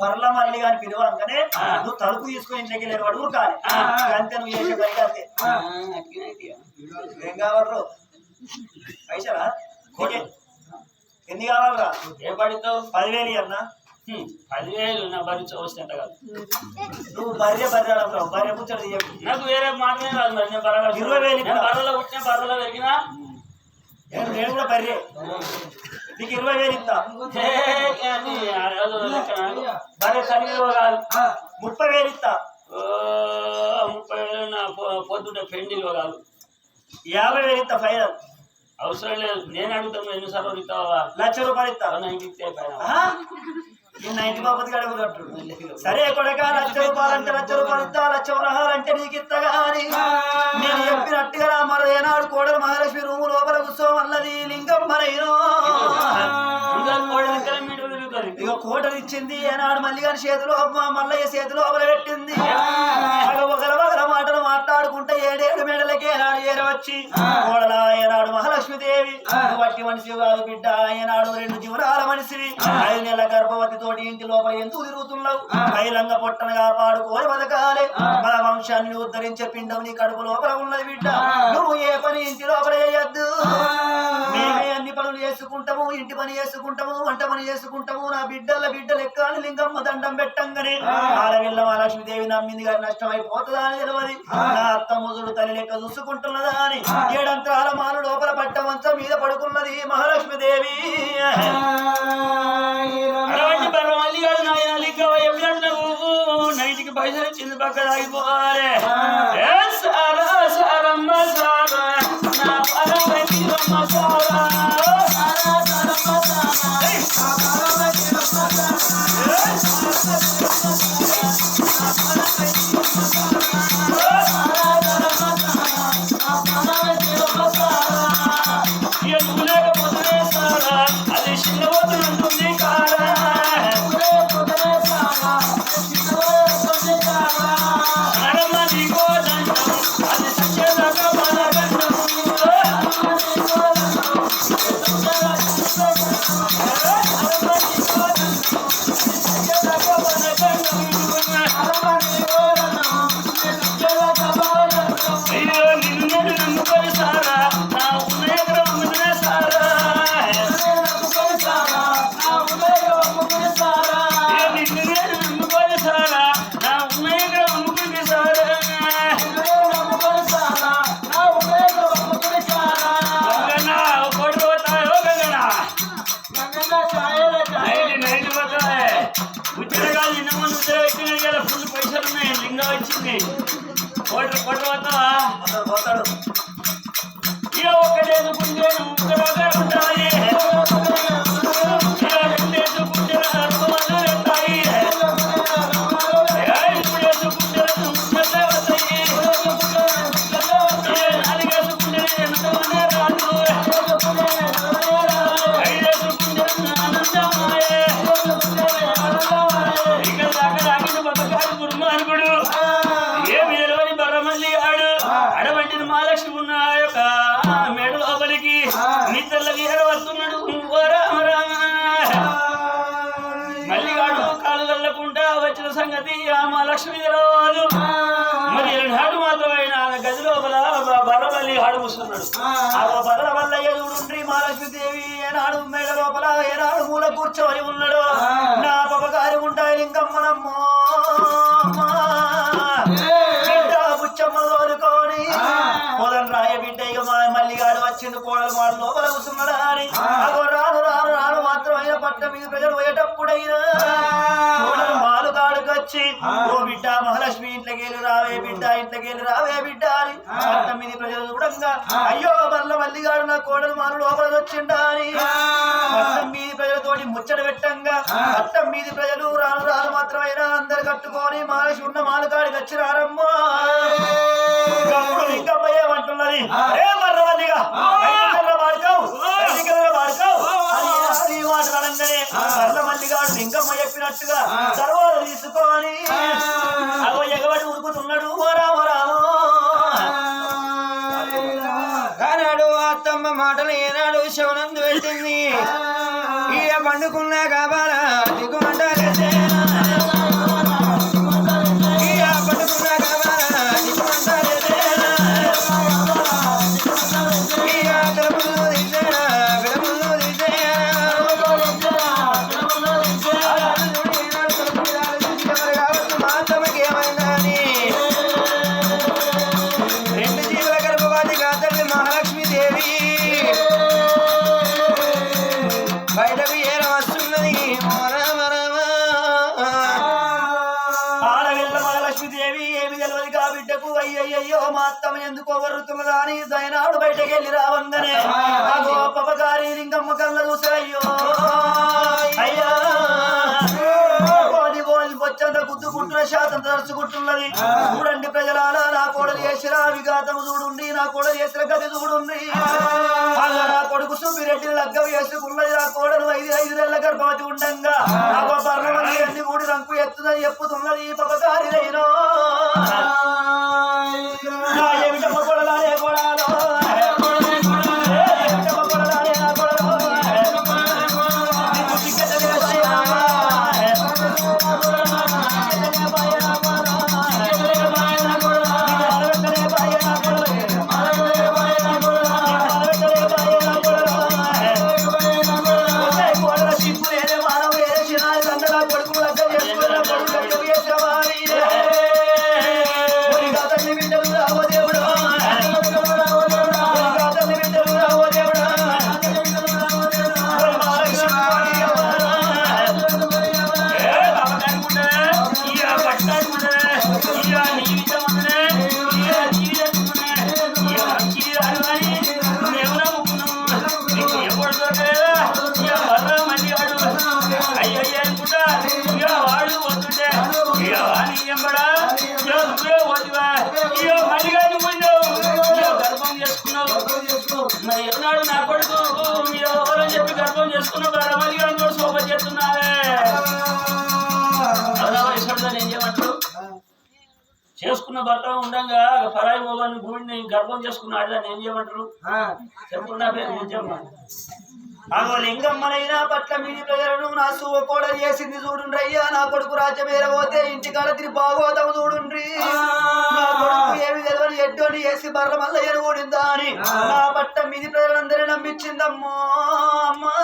Speaker 1: బర్లమల్లి గారి పిలవంగానే నువ్వు తలుపు తీసుకుని ఇంట్లోకి వెళ్ళి వాడు ఊరుకాలి అంతే నువ్వు చేసే పని అంతే ఏం కావాలి పైసలా ఎన్ని కావాలరా
Speaker 2: ఏం పడితావు
Speaker 1: 10,000 అన్నా
Speaker 2: 10,000 నా భరించ వస్తే కాదు.
Speaker 1: నువ్వు భార్య భార్య కూర్చొని
Speaker 2: నాకు వేరే మాటనే రాదు మరి. నేను బర్రెలో
Speaker 1: 20,000
Speaker 2: నేను బర్రెలో పుట్టిన బర్రెలో పెరిగినా.
Speaker 1: నేను కూడా భార్య నీకు 20,000 ఇస్తా.
Speaker 2: భార్య కలిగిలో కాదు
Speaker 1: 30,000 ఇస్తా.
Speaker 2: 30,000 నా పొద్దుంటే పెండిలో కాదు.
Speaker 1: 50,000 ఇస్తా ఫైనల్.
Speaker 2: అవసరం లేదు. నేను అడుగుతాను ఎన్నిసార్లు అడుగుతావా?
Speaker 1: 1,00,000 రూపాయలు ఇస్తా.
Speaker 2: నాకు ఇస్తే పైన
Speaker 1: నిన్న ఇంటి బాపతికి అడుగుతాడు. సరే కొడక 1,00,000 రూపాయలు అంటే 1,00,000 రూపాయలు ఇస్తా. 1,00,000 వరహాలంటే నీకు ఇస్తా కానీ నేను చెప్పినట్టుగా మరి ఏనాడు కోడలు మహాలక్ష్మి రూము లోపల కూర్చోమన్నది లింగమ్మనైనా ఇక కోటలు ఇచ్చింది. ఏనాడు మళ్ళీ గారి చేతిలో మల్లయ్య చేతిలో పెట్టింది. ఒకల మాటలు మాట్లాడుకుంటే 7 మేడలకి ఏనాడు ఏరవచ్చి కోడల ఏనాడు మహాలక్ష్మీదేవి వట్టి మనిషి కాదు బిడ్డ. ఏనాడు 2 జీవనాల మనిషివి 5 నెలల గర్భవతి తోటి ఇంటి లోపల ఎందుకు తిరుగుతున్నావు? బహిరంగ పొట్టను కాపాడుకోని బతకాలే. మన వంశాన్ని ఉద్ధరించే పిండం నీ కడుపు లోపల ఉన్నది బిడ్డ. నువ్వు ఏ పని ఇంటి లోపల చేయొద్దు. మేమే అన్ని పనులు చేసుకుంటాము. ఇంటి పని చేసుకుంటాము, వంట పని చేసుకుంటాము. నా బిడ్డల బిడ్డలు ఎక్కాలి లింగమ్మ దండం పెట్టంగానే ఆడవిల్ల మహాలక్ష్మీదేవి నమ్మింది కానీ నష్టం అయిపోతుందా అని తెలియదు. నా అత్త ముదుడు తల్లి లెక్క చూసుకుంటున్నదా అని 7 అంతరాల మాలు లోపల పట్ట మంచం మీద పడుకున్నది మహాలక్ష్మీదేవి.
Speaker 2: నైట్కి పైసలు ఇచ్చింది పక్కన ఆగిపోవాలి. సారా సారమ్మ సారా నా పరమ సారా లేకపోతే సారా అది చిన్నపోతుంది కారా. అది సత్యదాకా అయ్యో నిన్ను నమ్ముకొని సారా నా ఉన్నే సారా నిన్ను నమ్ముకొని సారా నా ఉన్నే అమ్ముకుంది సారా. గంగన్నా కొడు పోతాయో గంగన్నా నైట్ పోతాయి. ఉద్యోగాలు నిన్న ముందు ఉద్యోగం పెట్టిన ఫుల్ పైసలు ఉన్నాయి. లింగం వచ్చింది. కొడు పోతావా?
Speaker 1: పోతాడు.
Speaker 2: ఇక ఒకటే ఎదుకుంటేను ముక్కలుగా ఉంటాయి. ఇక 2 ఎదుకుంటే 4 ఉంటాయి. ఇప్పుడు ఎదుకుంటే 3 వస్తాయి. 4 ఎదుకుంటే ఎంతమంది రాదు. 5 ఎదుకుంటే ఆనందమాయే. ఇక దాకా రాగిన బతకాడు గురుమార్గుడు. ఏమి ఎలవని బర్రమల్లి ఆడు అడవంటిని మహాలక్ష్మి ఉన్న యొక్క మేడ లోపలికి నిద్రలకి ఎడవస్తున్నాడు. మళ్ళీ ఆడు కాలు వెళ్ళకుండా వచ్చిన సంగతి ఆ మహాలక్ష్మి తెలవదు. మరి 2 మాత్రమైన గది లోపల బర్రమల్లి ఆడు కూర్చున్నాడు.
Speaker 1: ఆ బర్ర వల్ల ఎదురుండ్రి మహాలక్ష్మీదేవి ఏనాడు మేడ లోపల ఏనాడు మూల కూర్చొని ఉన్నాడు. నా పపగారి ఉంటాయి లింగమ్మనమ్మో బిడ్డ బుచ్చమ్మ తోలుకొని మొదలు రాయ బిడ్డ. ఇక మల్లిగాడు వచ్చిండు కోడలు మాడు లోపల కూర్చున్నాడు అని అగో రాను రాను రాను మాత్రమైన పట్ట మీద ప్రజలు పోయేటప్పుడైనా కోడలు మాలు కాడుకొచ్చి ఓ బిడ్డ మహాలక్ష్మి ఇంట్లోకి వెళ్ళి రావే బిడ్డ ఇంట్లోకి వెళ్ళి రావే బిడ్డ అని పట్ట మీద ప్రజలు చూడంగా అయ్యో బర్ల మల్లిగాడు నా కోడలు మాలు లోపల వచ్చిండా అని పట్టం మీది ప్రజలతోటి ముచ్చట పెట్టంగా పట్టం మీది ప్రజలు రాను రాను మాత్రమైనా అందరు కట్టుకొని మహాలక్ష్మి ఉన్న మాలుగాడికి వచ్చి రారమ్మా. ఇంకా ఏమంటున్నది ఏ మర్రవల్లిగా వాడుకోవు అది మాట్లాడంగానే మర్ల మల్లిగాడు లింగమ్మ చెప్పినట్టుగా తర్వాత తీసుకొని అగో ఎగబడి ఉరుకుతున్నాడు.
Speaker 3: కానాడు అత్తమ్మ మాటలు ఏనాడు శవనందు పెట్టింది. ఇక పండుకున్నా కావాలా దిగుమంటారు. పండుకున్నా కావాలా దిగుమంటారు.
Speaker 1: లక్ష్మీదేవి ఏమి తెలియదు కా బిడ్డకు అయ్యయ్యో మా అత్తమ్మ ఎందుకో వరుతున్నదా అని దయనాడు బయటకు వెళ్ళి రావంగానే పపగారి లింగమ్మ కళ్ళ చూసాయ్యో అయ్యా వచ్చంత గుద్దుకుంటున్న శాతం తరుచుకుంటున్నది చూడండి ప్రజలాల నా కోడలు చేసిన విఘాతము చూడుండి నా కోడలు చేసిన గది చూడుండి నా కొడుకు సుబ్బిరెడ్డిని లగ్గం చేసుకున్నది నా కోడలు 5 నెలల గర్భవతి ఉండంగా ఆ పర్ణమని అన్ని కూడి రంకు ఎత్తుదని చెప్పుతున్నది ఈ పపకారిలైనో ఏమిటమ్మ కొడలాలే కొడాలో మరి ఎన్నాడు నా కొడుకు మీరు ఎవరని చెప్పి గర్భం చేసుకున్న మళ్ళీ శోభ చేస్తున్నారే ఏం చేయమంటారు చేసుకున్న భర్త ఉండగా పరాయి మోగాన్ని భూమిని గర్భం చేసుకున్నాడు అని ఏం చేయమంటారు చెప్పు నా పేరు నేను చెప్పాను అగో లింగమ్మనైనా పట్ల మీది ప్రజలను నా సువ కోడలు చేసింది చూడుండ్రి అయ్యా నా కొడుకు రాజ్యమేర పోతే ఇంటికాడ తిరిగి బాగోదాం చూడుండ్రి నా కొడుకు ఏమి తెలియని ఎడ్డోని వేసి బర్ర మల్ల ఎరుగూడిందా అని నా పట్ల మీది ప్రజలందరూ నమ్మించిందమ్మో అమ్మా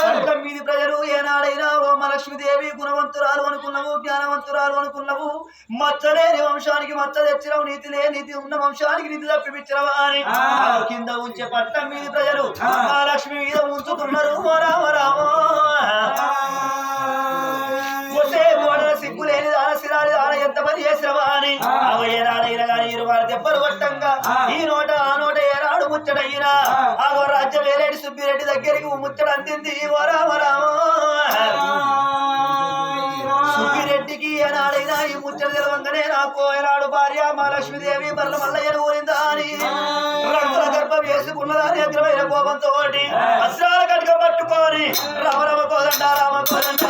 Speaker 1: పట్ల మీది ప్రజలు ఏనాడైనా ఓ లక్ష్మీదేవి గుణవంతురాలు అనుకున్నావు జ్ఞానవంతురాలు అనుకున్నావు మచ్చలేని వంశానికి మచ్చ తెచ్చినవు నీతి లే నీతి ఉన్న వంశానికి నీతి తప్పిపించినవా అని కింద ఉంచే పట్ల మీది ప్రజలు లక్ష్మి మీద ఉంచుకున్నారు రామ రామ వసే గోడల సిగ్గు లేని దాన సిరాలి దాన ఎంత పని చేసినవా అని ఏనాడైనా కానీ ఇరువారు దెబ్బలు కొట్టంగా ఈ నోట ఆ నోట ఏనాడు ముచ్చటయ్యినా ఆ రాజ్యం వేరేటి సుబ్బిరెడ్డి దగ్గరికి ముచ్చట అందింది ఓ రామ రామ సుబ్బిరెడ్డికి ఏనాడైనా ఈ ముచ్చట తెలవంగానే నాకు ఏనాడు భార్య మా లక్ష్మీదేవి బర్ల మల్లయ్య ఊరిందా అని గర్భం వేసుకున్నదాని అగ్రమైన కోపంతో అస్త్రాల కనుక పట్టుకొని రామరామ కోదండ రామ కోదండ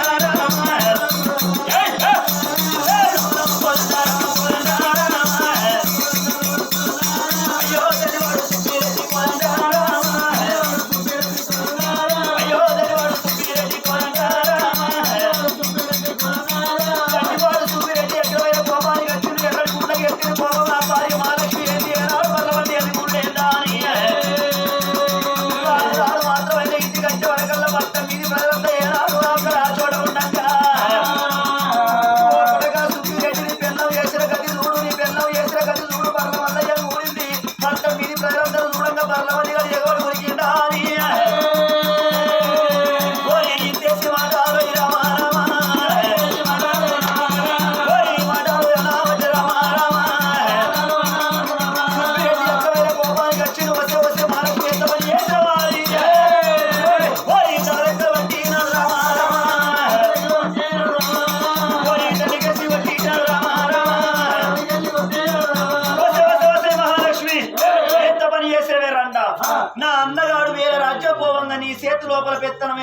Speaker 1: నా అన్నగాడు వేరే రాజ్యం పోవంగా నీ చేతి లోపల పెత్తనం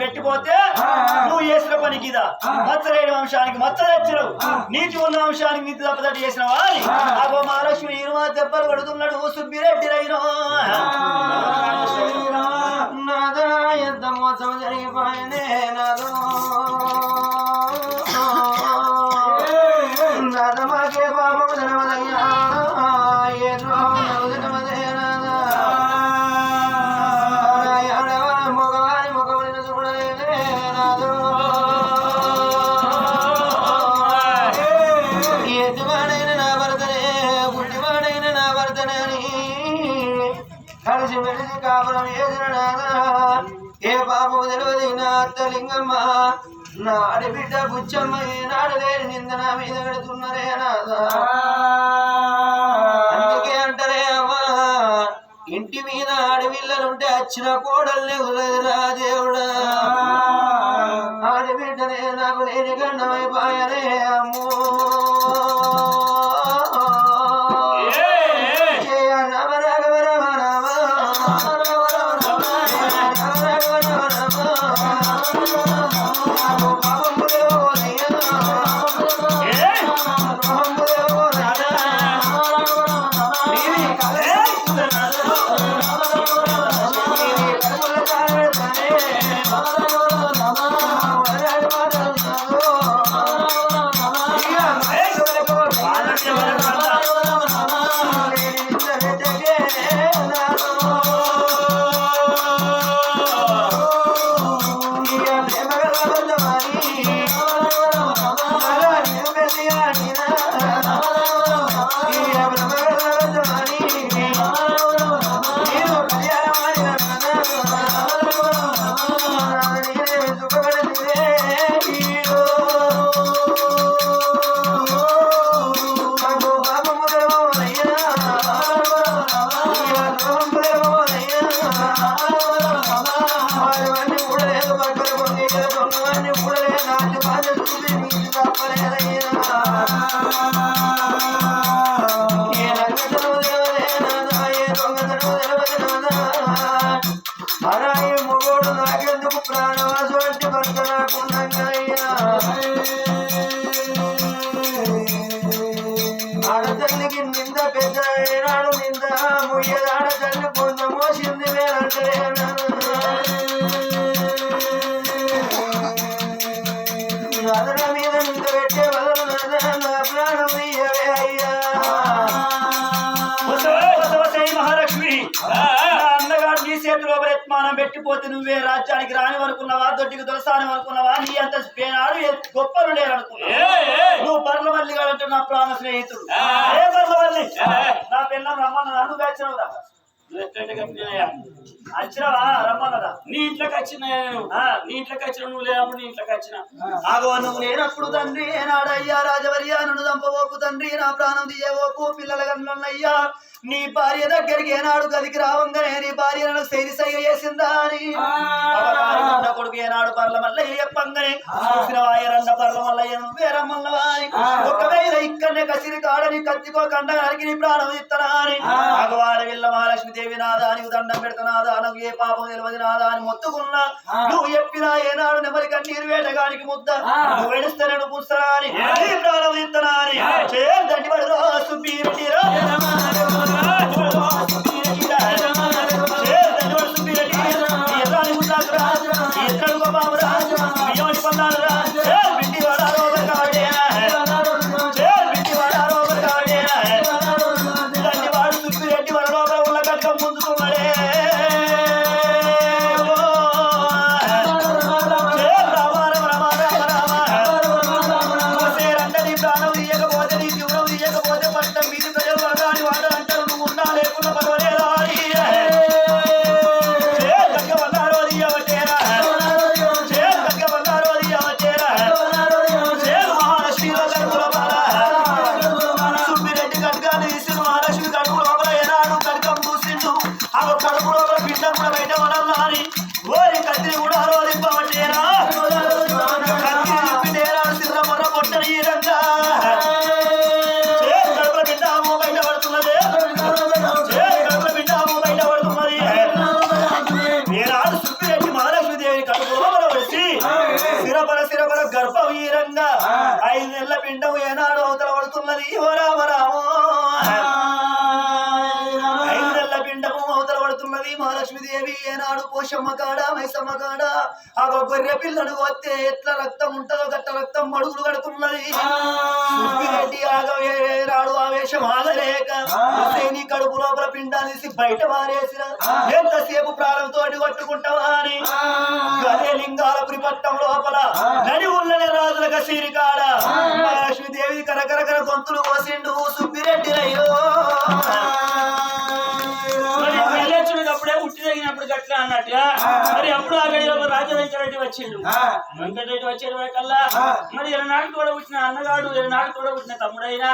Speaker 1: పెట్టిపోతే నువ్వు చేసిన పనికిదా మచ్చలేని వంశానికి మచ్చ తెచ్చినవు నీతి ఉన్న వంశానికి నీతి తప్పదట్టు చేసినవా అని అగో మహాలక్ష్మి ఇరుమా దెబ్బలు పడుతున్నాడు సుబ్బిరెడ్డి రైనో
Speaker 3: నాదా ఎంత మోసం జరిగిపోయినే నాదో నాద మాకే పాపం జనమదయ్యా ఏదో నవ్వుదనమదే నాదా మగవారి ముఖమైన చూడలేదే నాదో ఎదువాడైన నా భర్తనే గుడ్డివాడైన నా భర్తనే అని కలిసి మెలిసి కాపురం చేసిన నాదా ఏ పాపం తెలియదు నా అత్తలింగమ్మ నా ఆడబిడ్డ బుచ్చమ్మ ఏనాడు లేని నింద నా మీద పెడుతున్నారే నాదా అందుకే అంటారే అమ్మా ఇంటి మీద ఆడపిల్లలుంటే వచ్చిన కోడల్ని కుదరదురా దేవుడా ఆడబిడ్డనే నాకు లేని గండమైపోయానే అమ్మో రామ రాఘవ రామ రామ మొగోడు నాకెందుకు ప్రాణవాసు అంటే భర్త నాకున్నాయ్యా ఆడతల్లికి నింద పెద్ద ఏనాడు నింద ముయ్యది ఆడతల్లి పొంద మోసింది వేరంటే అదన మీద నింద పెట్టే వదలు నా ప్రాణం ఇయ్యవే అయ్యా
Speaker 2: మహాలక్ష్మి అన్నగారు నీ చేతిలో ప్రయత్మానం పెట్టిపోతే నువ్వే రాజ్యానికి రాని అనుకున్నావా దొడ్డికి దొరసాని అనుకున్నావా నీ అంత గొప్పలు లేరనుకున్నావా నువ్వు పర్లవల్లి గారంటే నా ప్రాణ స్నేహితుడు ఏ పర్లవల్లి నా పిల్లం రమ్మన్న నన్ను వచ్చినవురా వచ్చినవా రమ్మన్నదా నీ ఇంట్లోకి వచ్చిన నీ ఇంట్లోకి వచ్చిన నువ్వు లేనప్పుడు నీ ఇంట్లోకి వచ్చిన ఆగో నువ్వు లేనప్పుడు తండ్రి ఏనాడయ్యా రాజవర్యా నన్ను దంపవోపు తండ్రి నా ప్రాణం తీయవోపు పిల్లల గన్నయ్యా నీ భార్య దగ్గరికి ఏనాడు గదికి రావంగానే నీ భార్య నన్ను సైగ చేసిందా అని కొడుకు ఏనాడు పర్ల మల్లయ్య చెప్పంగానే చూసిన వాయరన్న పర్ల మల్లయ్య వేరమ్మల్లవా అని ఒకవేళ ఇక్కడనే కసిరి కాడని కత్తికో కండ నరికి నీ ప్రాణం ఇత్తనా అని భగవాడ విల్ల మహాలక్ష్మి దేవి నాదా నీకు దండం పెడతనాదా నాకు ఏ పాపం తెలియదు నాదా అని మొత్తుకున్నా నువ్వు చెప్పినా ఏనాడు నెమలి కన్నీరు వేటగానికి ముద్ద నువ్వు వెడిస్తే నేను పుస్తనా అని నీ ప్రాణం ఇత్తనా అని దండి పడు సుబ్బీరెడ్డిరా గర్భవీరంగా 5 నెలల పిండం ఏనాడు అవతల పడుతున్నది ఓ రామ రామో 5 నెలల పిండము అవతల పడుతున్నది మహాలక్ష్మీదేవి ఏనాడు పోషమ్మ కాడ మైసమ్మ కాడ ఆ గొర్రె పిల్లడు వస్తే ఎట్లా రక్తం ఉంటుందో గట్ట రక్తం మడుగులు కడుతున్నది సుబ్బిరెడ్డి ఆగవేరాడు ఆవేశం ఆగలేక నీ కడుపు లోపల పిండాన్ని తీసి బయట మారేసిన ఎంతసేపు ప్రాణంతో కొట్టుకుంటావా అని గదే లింగాలపురి పట్టం లోపల నడి ఉన్ననే రాజుల కసీరి కాడ మహాలక్ష్మీదేవి కరకరకర గొంతులు కోసిండు సుబ్బిరెడ్డి అయ్యో అప్పుడే పుట్టిన తగినప్పుడు గట్లా అన్నట్టుగా మరి అప్పుడు ఆ గడిలో రాజా వెంకటరెడ్డి వచ్చిండు. వెంకటరెడ్డి వచ్చే కల్లా మరి ఎలనాడు కూడా పుట్టిన అన్నగాడు, ఎలనాడు కూడా పుట్టిన తమ్ముడైనా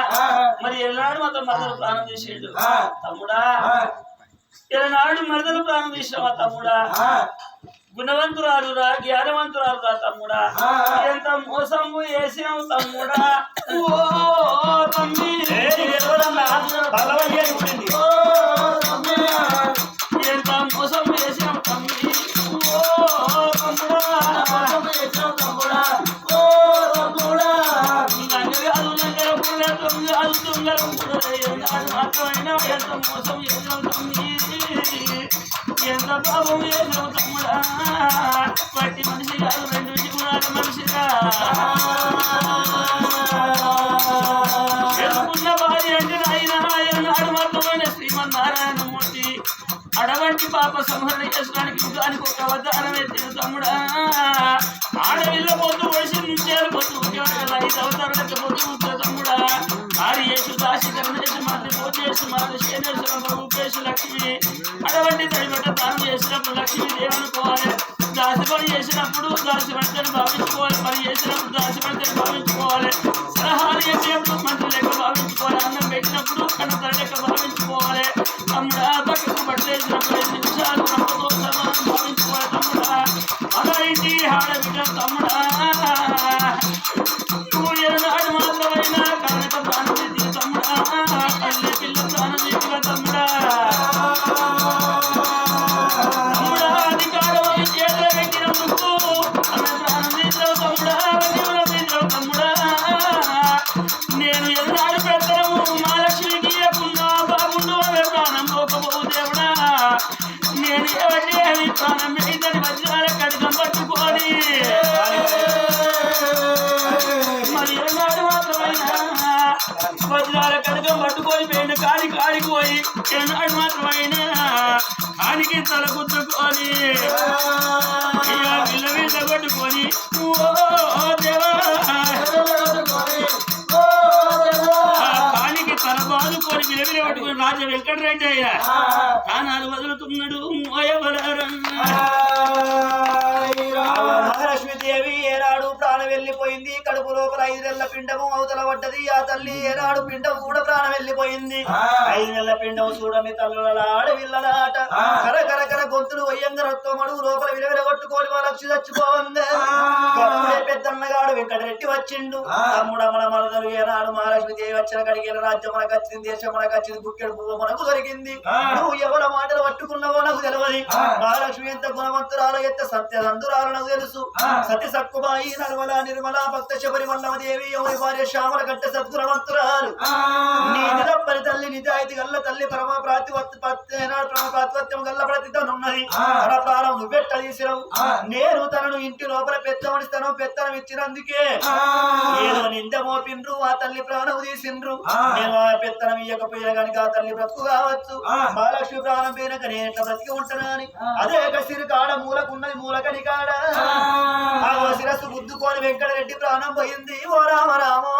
Speaker 2: మరి ఎలనాడు మాత్రం మరదలు ప్రాణం చేసిండు. తమ్ముడా ఎలనాడు మరదలు ప్రాణం చేసావా తమ్ముడా? గుణవంతురాలురా, జ్ఞానవంతురాలురా తమ్ముడా, ఎంత మోసము వేసినావు తమ్ముడా. ఓ తమ్మి ఎంత మోసం వేసినావు తమ్మి. ఓ తమ్ముడా మాత్రమైనా ఎంత మోసం చేసినావు తమ్మి, ఎంత పాపం చేసినావు తమ్ముడా. పట్టి మనిషి కాదు, రెండు జీవనాల మనిషిగా ఎదుకున్న భార్య అంటే నాయనాడు మాత్రమైన శ్రీమన్నారాయణమూర్తి అడవంటి పాప సంహరణ చేసుకోవడానికి యుగానికి ఒక అవతారం ఎత్తిన తమ్ముడా. ఆడవిల్ల పొద్దు పొడిసి నిత్యాలు పొద్దు ఉద్యోగాలు 5 అవతారాలకు పొద్దు తమ్ముడా. ఆర్యేషు దాసి కరుణేశు మాతృ భోజేషు మాతృ శేనేశ్వరం రూపేశు లక్ష్మి అడవంటి తడిబట్ట దానం చేసినప్పుడు లక్ష్మీ దేవనుకోవాలి. దాసి పని చేసినప్పుడు దాసి పడితేని భావించుకోవాలి, పని చేసినప్పుడు దాసి పడితేని భావించుకోవాలి, సలహాలు చేసేప్పుడు మంత్రి లెక్క భావించుకోవాలి, అన్నం పెట్టినప్పుడు కన్న లెక్క భావించుకోవాలి. తమ్ముడా బట్టకు పట్టేసినప్పుడు 5 నిమిషాలు నమ్మతో సమానం భావించుకోవాలి తమ్ముడా. అలా ఇంటి ఆడబిడ్డ తమ్ముడా. నాడు మాత్రమైనా కనక ప్రాణం ఎత్తిన తమ్ముడా, తల్లి పిల్ల ప్రాణం ఎత్తిన తమ్ముడా. తమ్ముడా అధికారం చేతులు పెట్టినందుకు ఆమె ప్రాణం తీసావు తమ్ముడా, జీవనం తీసావు తమ్ముడా. నేను ఎన్నాడు పెద్దము మహాలక్ష్మికి ఇవ్వకున్నా బాగుండు ఆమె ప్రాణం పోకపోవు దేవుడా. నేను ఎవరి అని ప్రాణం పెట్టిందని వజ్రాల కడకం పట్టుకొని మరి ఎన్నాడు మాత్రమైనా వజ్రాల కడకం పట్టుకొని పోయిన కాడికి పోయి ఎన్నాడు మాత్రమైనా కాడికి తల గుద్దుకొని విల్ల విల్ల కొట్టుకొని ఓ దేవా కాడికి తల బాదుకొని విలవిల పట్టుకొని రాజా వెంకటరెడ్డి అయ్యా ప్రాణాలు వదులుతున్నాడు.
Speaker 1: మహాలక్ష్మీదేవి ఏనాడు ప్రాణం వెళ్ళిపోయింది. కడుపు లోపల 5 నెలల పిండము అవతల పడ్డది. ఆ తల్లి ఏనాడు పిండం కూడా ప్రాణం వెళ్ళిపోయింది. 5 నెలల పిండం చూడని తల్లుల ఆడవిల్లలాట కర గొంతులు వయ్యంగా రక్తం అడుగు లోపల విలవిల కొట్టుకొని మా లక్ష్మి చచ్చిపోవందే. పెద్దన్నగాడు వెంకటరెడ్డి వచ్చిండు. తమ్ముడు మన మరదలు ఏనాడు మహాలక్ష్మీదేవి వచ్చిన కడిగి రాజ్యం మనకు వచ్చింది, దేశం మనకు వచ్చింది, గుక్కెడు పువ్వు మనకు దొరికింది. నువ్వు ఎవరి మాటలు పట్టుకున్నావో నాకు తెలియదు. మహాలక్ష్మి ఎంత గుణవంతురాలు, ఎంత సత్యనందురాలు నాకు తెలుసు. సత్య సక్కుబాయి నర్మల నిర్మల భక్త శబరి మల్లమదేవి ఎవరి భార్య శ్యామల గట్ట సద్గుణవంతురాలు. నీ నిరప్పని తల్లి నిజాయితీ గల్ల తల్లి పరమ ప్రాతిపత్యం గల్ల ప్రతితనున్నది. తన ప్రాణం నువ్వెట్ట తీసినవు. నేను తనను ఇంటి లోపల పెద్దమనిస్తాను. పెత్తనం ఇచ్చినందుకే ఏదో నింద మోపిండ్రు, ఆ తల్లి ప్రాణం తీసిండ్రు. నేను ఆ పెత్తనం ఇయ్యకపోయా కనుక ఆ తల్లి బ్రతుకు కావచ్చు. మహాలక్ష్మి ప్రాణం పోయినాక నేను ఎట్లా బ్రతికి ఉంటానా అని అదే సిరి కాడ మూలకున్నది మూలకని కాడ ఆ శిరస్సు గుద్దుకొని వెంకటరెడ్డి ప్రాణం పోయింది. ఓ రామ రామో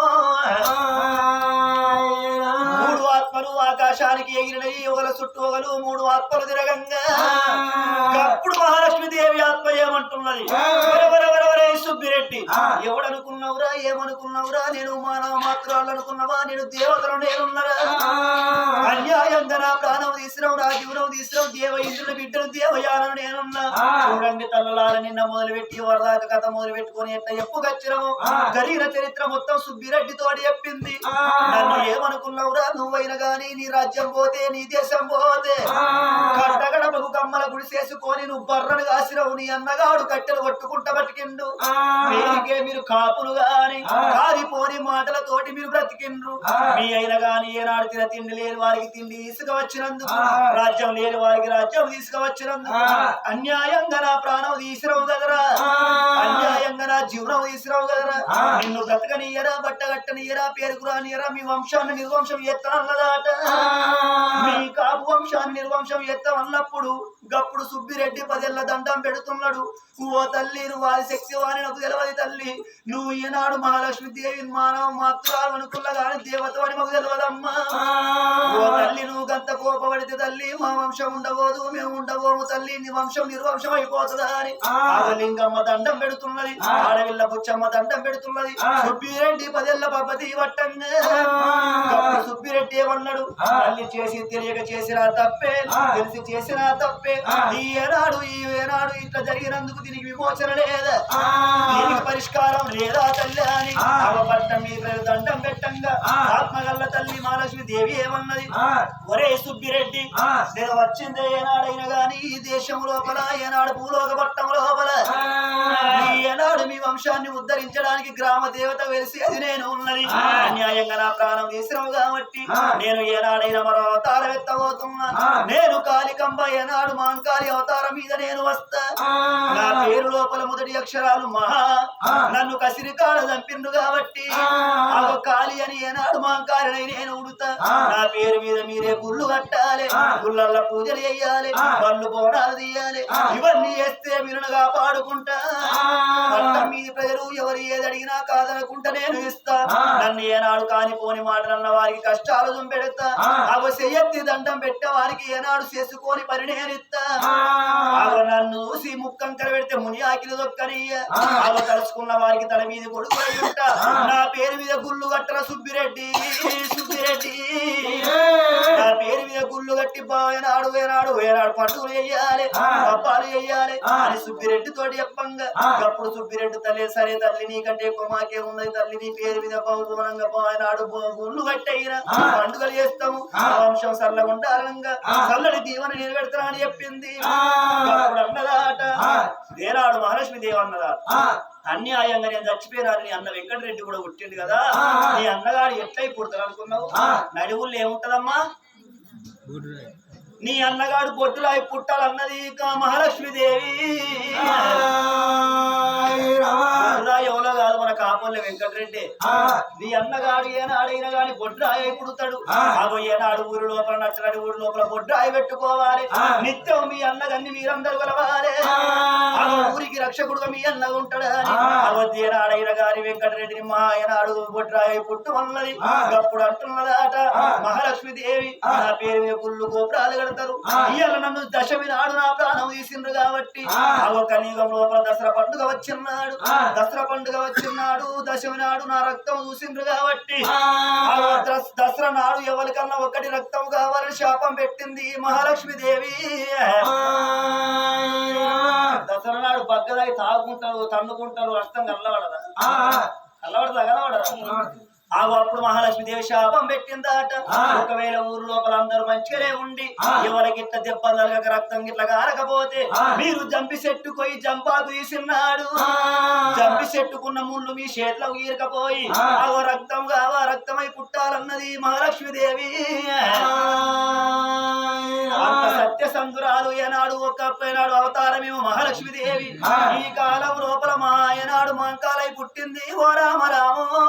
Speaker 1: 3 ఆత్మలు ఆకాశానికి ఎగిరినవి. ఒకల చుట్టూ ఒకలు 3 ఆత్మలు తిరగంగా అప్పుడు మహాలక్ష్మీదేవి ఆత్మ ఏమంటున్నది, సుబ్బిరెడ్డి ఎవడనుకున్నావురా, ఏమనుకున్నావురా, నేను మానవ మాత్రాలు అనుకున్నావా, నేను దేవతలు నేనున్నరా. అన్యాయంగా నా ప్రాణం తీసినావు, నా జీవనం తీసినావు, దేవ ఇంద్రుని బిడ్డను దేవయాలను నేనున్నా. చూడండి తల్లలాల నిన్న మొదలుపెట్టి వరదాక కథ మొదలు పెట్టుకొని ఎట్లా ఎప్పుకొచ్చినావు. గరీన చరిత్ర మొత్తం సుబ్బిరెడ్డి తోటి చెప్పింది. నన్ను ఏమనుకున్నావురా, నువ్వైనా గాని నీ రాజ్యం పోతే, నీ దేశం పోతే కట్టగడపకు కమ్మల గుడి చేసుకొని నువ్వు బర్రను కాసినావు. నీ అన్నగాడు కట్టెలు కొట్టుకుంటా బతికిండు. మీరు కాపులు గాని కారిపోని మాటలతోటి మీరు బ్రతికిండ్రు. మీ అయినా గాని ఏనాడు తిండి లేని వారికి తిండి తీసుకువచ్చినందుకు, రాజ్యం లేని వారికి రాజ్యం తీసుకువచ్చినందుకు అన్యాయంగా నా ప్రాణం తీసిరావు కదరా, అన్యాయంగా నా జీవనం తీసిరావు కదరా. నిన్ను బ్రతకనియరా, బట్టగట్టనియరా, పేరుకురానియరా, మీ వంశాన్ని నిర్వంశం ఎత్తనన్నదాట. మీ కాపు వంశాన్ని నిర్వంశం ఎత్తమన్నప్పుడు గప్పుడు సుబ్బిరెడ్డి 10 ఏళ్ల దండం పెడుతున్నాడు. ఓ తల్లి నువ్వు వారి శక్తి వారి నాకు తెలియదు తల్లి. నువ్వు ఈనాడు మహాలక్ష్మి దేవి మానవ మాత్రాలు అనుకున్నా కానీ దేవత అని మాకు తెలియదమ్మా. ఓ ఓ తల్లి నువ్వు గంత కోపపడితే తల్లి మా వంశం ఉండబోదు మేము ఉండబోము తల్లి నీ వంశం నిర్వంశం అయిపోతుందా అని ఆగలింగమ్మ దండం పెడుతున్నది ఆడవిల్ల బుచ్చమ్మ దండం పెడుతున్నది సుబ్బిరెడ్డి 10 ఏళ్ల పబ్బతి పట్టంగా సుబ్బిరెడ్డి ఏమన్నాడు తల్లి చేసి తెలియక చేసినా తప్పే తెలిసి చేసినా తప్పే ఈ ఏనాడు ఇట్లా జరిగినందుకు దీనికి విమోచన లేదా దీనికి పరిష్కారం లేదా తల్లి అని పట్టం మీద దండం పెట్టంగా ఆత్మగల్ల తల్లి మహాలక్ష్మి దేవి ఏమన్నది ఒరే సుబ్బిరెడ్డి నేను వచ్చిందే ఏనాడైనా గాని ఈ దేశం లోపల ఏనాడు భూలోక పట్టం లోపల ఏనాడు మీ వంశాన్ని ఉద్ధరించడానికి గ్రామ దేవత వెలిసి అది నేను ఉన్నది అన్యాయంగా నా ప్రాణం తీసినావు కాబట్టి నేను ఏనాడైనా మరో అవతారం ఎత్తబోతున్నా నేను కాళికంబ ఏనాడు మాంకాళి అవతారం మీద నేను వస్తా నా పేరు లోపల మొదటి అక్షరాలు మహా నన్ను కసిరికాడ చంపిండు కాబట్టి కాళి అని ఏనాడు మాంకాళి నేను ఉడుతా నా పేరు మీద మీరే గుళ్ళు కట్టాలి గుళ్ళల్లో పూజలు చేయాలి పళ్ళు బోనాలు తీయాలి ఇవన్నీ చేస్తే మీరు కాపాడుకుంటా పట్టం మీద ప్రజలు ఎవరు ఏది అడిగినా కాదనుకుంటా నేను ఇస్తా నన్ను ఏనాడు కానిపోని మాటలన్న వారికి కష్టాలు చూపెడతా అవి చెయ్యెత్తి దండం పెట్టే వారికి ఏనాడు చేసుకొని పని నేను ఇస్తా అవి నన్ను చూసి ముక్కంకర పెడితే ముని ఆకిలి దొక్కనియ్య అవి తలుచుకున్న వారికి తల మీద కొడుకు ఉంటా నా పేరు మీద గుళ్ళు కట్టరా సుబ్బిరెడ్డి నా పేరు మీద గుళ్ళు కట్టి ఏనాడు పండుగలు చెయ్యాలి పప్పాలు చెయ్యాలి అని సుబ్బిరెడ్డి తోటి చెప్పంగా అప్పుడు సుబ్బిరెడ్డి తల్లి సరే తల్లి నీకంటే ఎక్కువ మాకే ఉన్నది తల్లి నీ పేరు మీద పౌర్ణంగా పోయినాడు గుళ్ళు కట్టయినా పండుగలు చేస్తాము వంశం చల్లగా ఉండాలంగా చల్లని దీవెన నిలబెడతా అని చెప్పింది అప్పుడు అన్నదాట వేనాడు మహాలక్ష్మి దేవి అన్నదాట అన్యాయంగా నేను చచ్చిపోయినాను నీ అన్న వెంకటరెడ్డి కూడా పుట్టిండు కదా నీ అన్నగాడు ఎట్లయి పుడతాడు అనుకున్నావు నడువుల్లో ఏముంటదమ్మా నీ అన్నగాడు బొడ్డులాయి పుట్టాలన్నది మహాలక్ష్మి దేవి ఎవరో కాదు మన కాపోలే వెంకటరెడ్డి నీ అన్నగాడు ఏనాడైనా గాని బొడ్రాయి పుడతాడు అగో ఏనాడు ఊరి లోపల నచ్చనాడు ఊరి లోపల బొడ్రాయి పెట్టుకోవాలి నిత్యం మీ అన్నగాన్ని మీరందరూ కలవాలి ఊరికి రక్షకుడుగా మీ అన్నగా ఉంటాడు అని అవద్ది ఏనాడైనా గాని వెంకటరెడ్డిని మా ఏనాడు బొడ్రాయి పుట్టు అన్నది అప్పుడు అంటున్నదాట మహాలక్ష్మి దేవి నా పేరు మీద గుళ్ళు గోపురాలు కడతారు ఇవాళ నన్ను దశమి నాడు నా ప్రాణం తీసిండ్రు కాబట్టి అగో కలియుగం లోపల దసరా పండుగ వచ్చిన్నాడు దశమి నాడు నా రక్తం చూసిండ్రు కాబట్టి దసరా నాడు ఎవరికన్నా ఒకటి రక్తం కావాలని శాపం పెట్టింది మహాలక్ష్మి దేవి దసరా నాడు బగ్గదాయి తాగుకుంటారు తన్నుకుంటారు రక్తం కలవడదా అప్పుడు మహాలక్ష్మి దేవి శాపం పెట్టిందట ఒకవేళ ఊరు లోపల అందరూ మంచిగానే ఉండి ఎవరికి ఇట్లా దెబ్బ తలగక రక్తం ఇట్లా కారకపోతే మీరు జంపి చెట్టుకోయి జంపాకు తీసిన్నాడు జంపి చెట్టుకున్న ముళ్ళు మీ చేతిలో ఈరకపోయి అగో రక్తం కావా రక్తమై పుట్టాలన్నది మహాలక్ష్మి దేవి అంత సత్యసంధురాలు ఏనాడు ఒకనాడు అవతారమేమో మహాలక్ష్మి దేవి ఈ కాలం లోపల మా ఏనాడు మాంకాలై పుట్టింది ఓ రామ రామో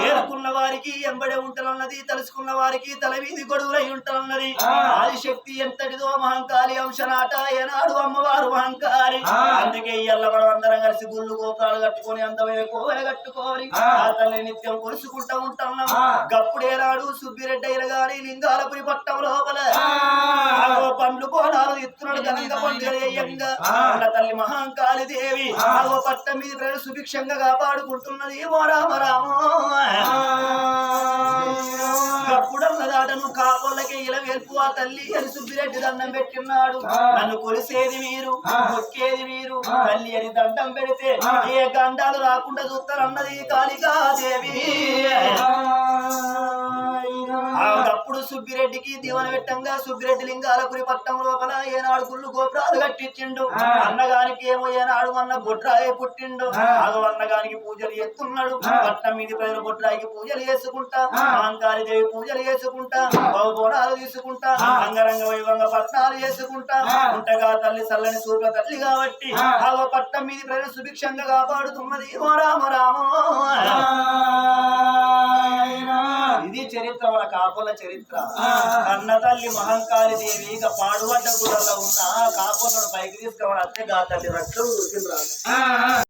Speaker 1: ఏరుకున్న వారికి ఎంబడే ఉంటానన్నది తలుసుకున్న వారికి తల వీధి గొడుగులై ఉంటానన్నది ఆదిశక్తి ఎంతటిదో మహంకాళి అంశనాట ఏనాడు అమ్మవారు మహంకాళి అందుకే ఎల్లబడం అందరం కలిసి గుళ్ళు గోపురాలు కట్టుకొని అందమైన కోవెల కట్టుకొని ఆ తల్లి నిత్యం కొలుసుకుంటా ఉంటున్నాం గప్పుడేనాడు సుబ్బిరెడ్డి అయిన గాని లింగాలపురి పట్టం లోపల పండ్లు కోణాలు ఇస్తున్నాడు గనంగ పండుగ తల్లి మహంకాళి దేవి ఆగో పట్టం మీద సుభిక్షంగా కాపాడుకుంటున్నది ఓ రామ రామో అప్పుడన్నదాటను కాపోళ్ళకి ఇలా వెలుపు ఆ తల్లి అని సుబ్బిరెడ్డి దండం పెట్టినాడు నన్ను కొలిసేది మీరు మొక్కేది మీరు తల్లి అని దండం పెడితే ఏ గండాలు రాకుండా చూస్తారన్నది కాళికాదేవి అప్పుడు సుబ్బిరెడ్డికి దీవెన పెట్టంగా సుబ్బిరెడ్డి లింగాలపురి పట్టం లోపల ఏనాడు గుళ్ళు గోపురాలు కట్టించిండు అన్నగానికి ఏమో ఏనాడు అన్న బొడ్రాయి పుట్టిండు అదో అన్నగానికి పూజలు చేస్తున్నాడు పట్టం మీద ప్రజలు బొడ్రాయికి పూజలు చేసుకుంటా మహంకాళి దేవి పూజలు చేసుకుంటా బహుబోనాలు తీసుకుంటా అంగరంగ వైభవంగా పట్నాలు చేసుకుంటా ఉంటగా తల్లి చల్లని సూర్య తల్లి కాబట్టి ఆ పట్టం మీద ప్రజలు సుభిక్షంగా కాపాడుతున్నది ఓ రామ రామో ఇది చరిత్ర మన కాపుల చరిత్ర కన్న తల్లి మహంకాళి దేవి ఇక పాడుబడ్డ గుడలో ఉన్న కాపులను పైకి తీసుకోవాలి అంతే గా తల్లి రక్తం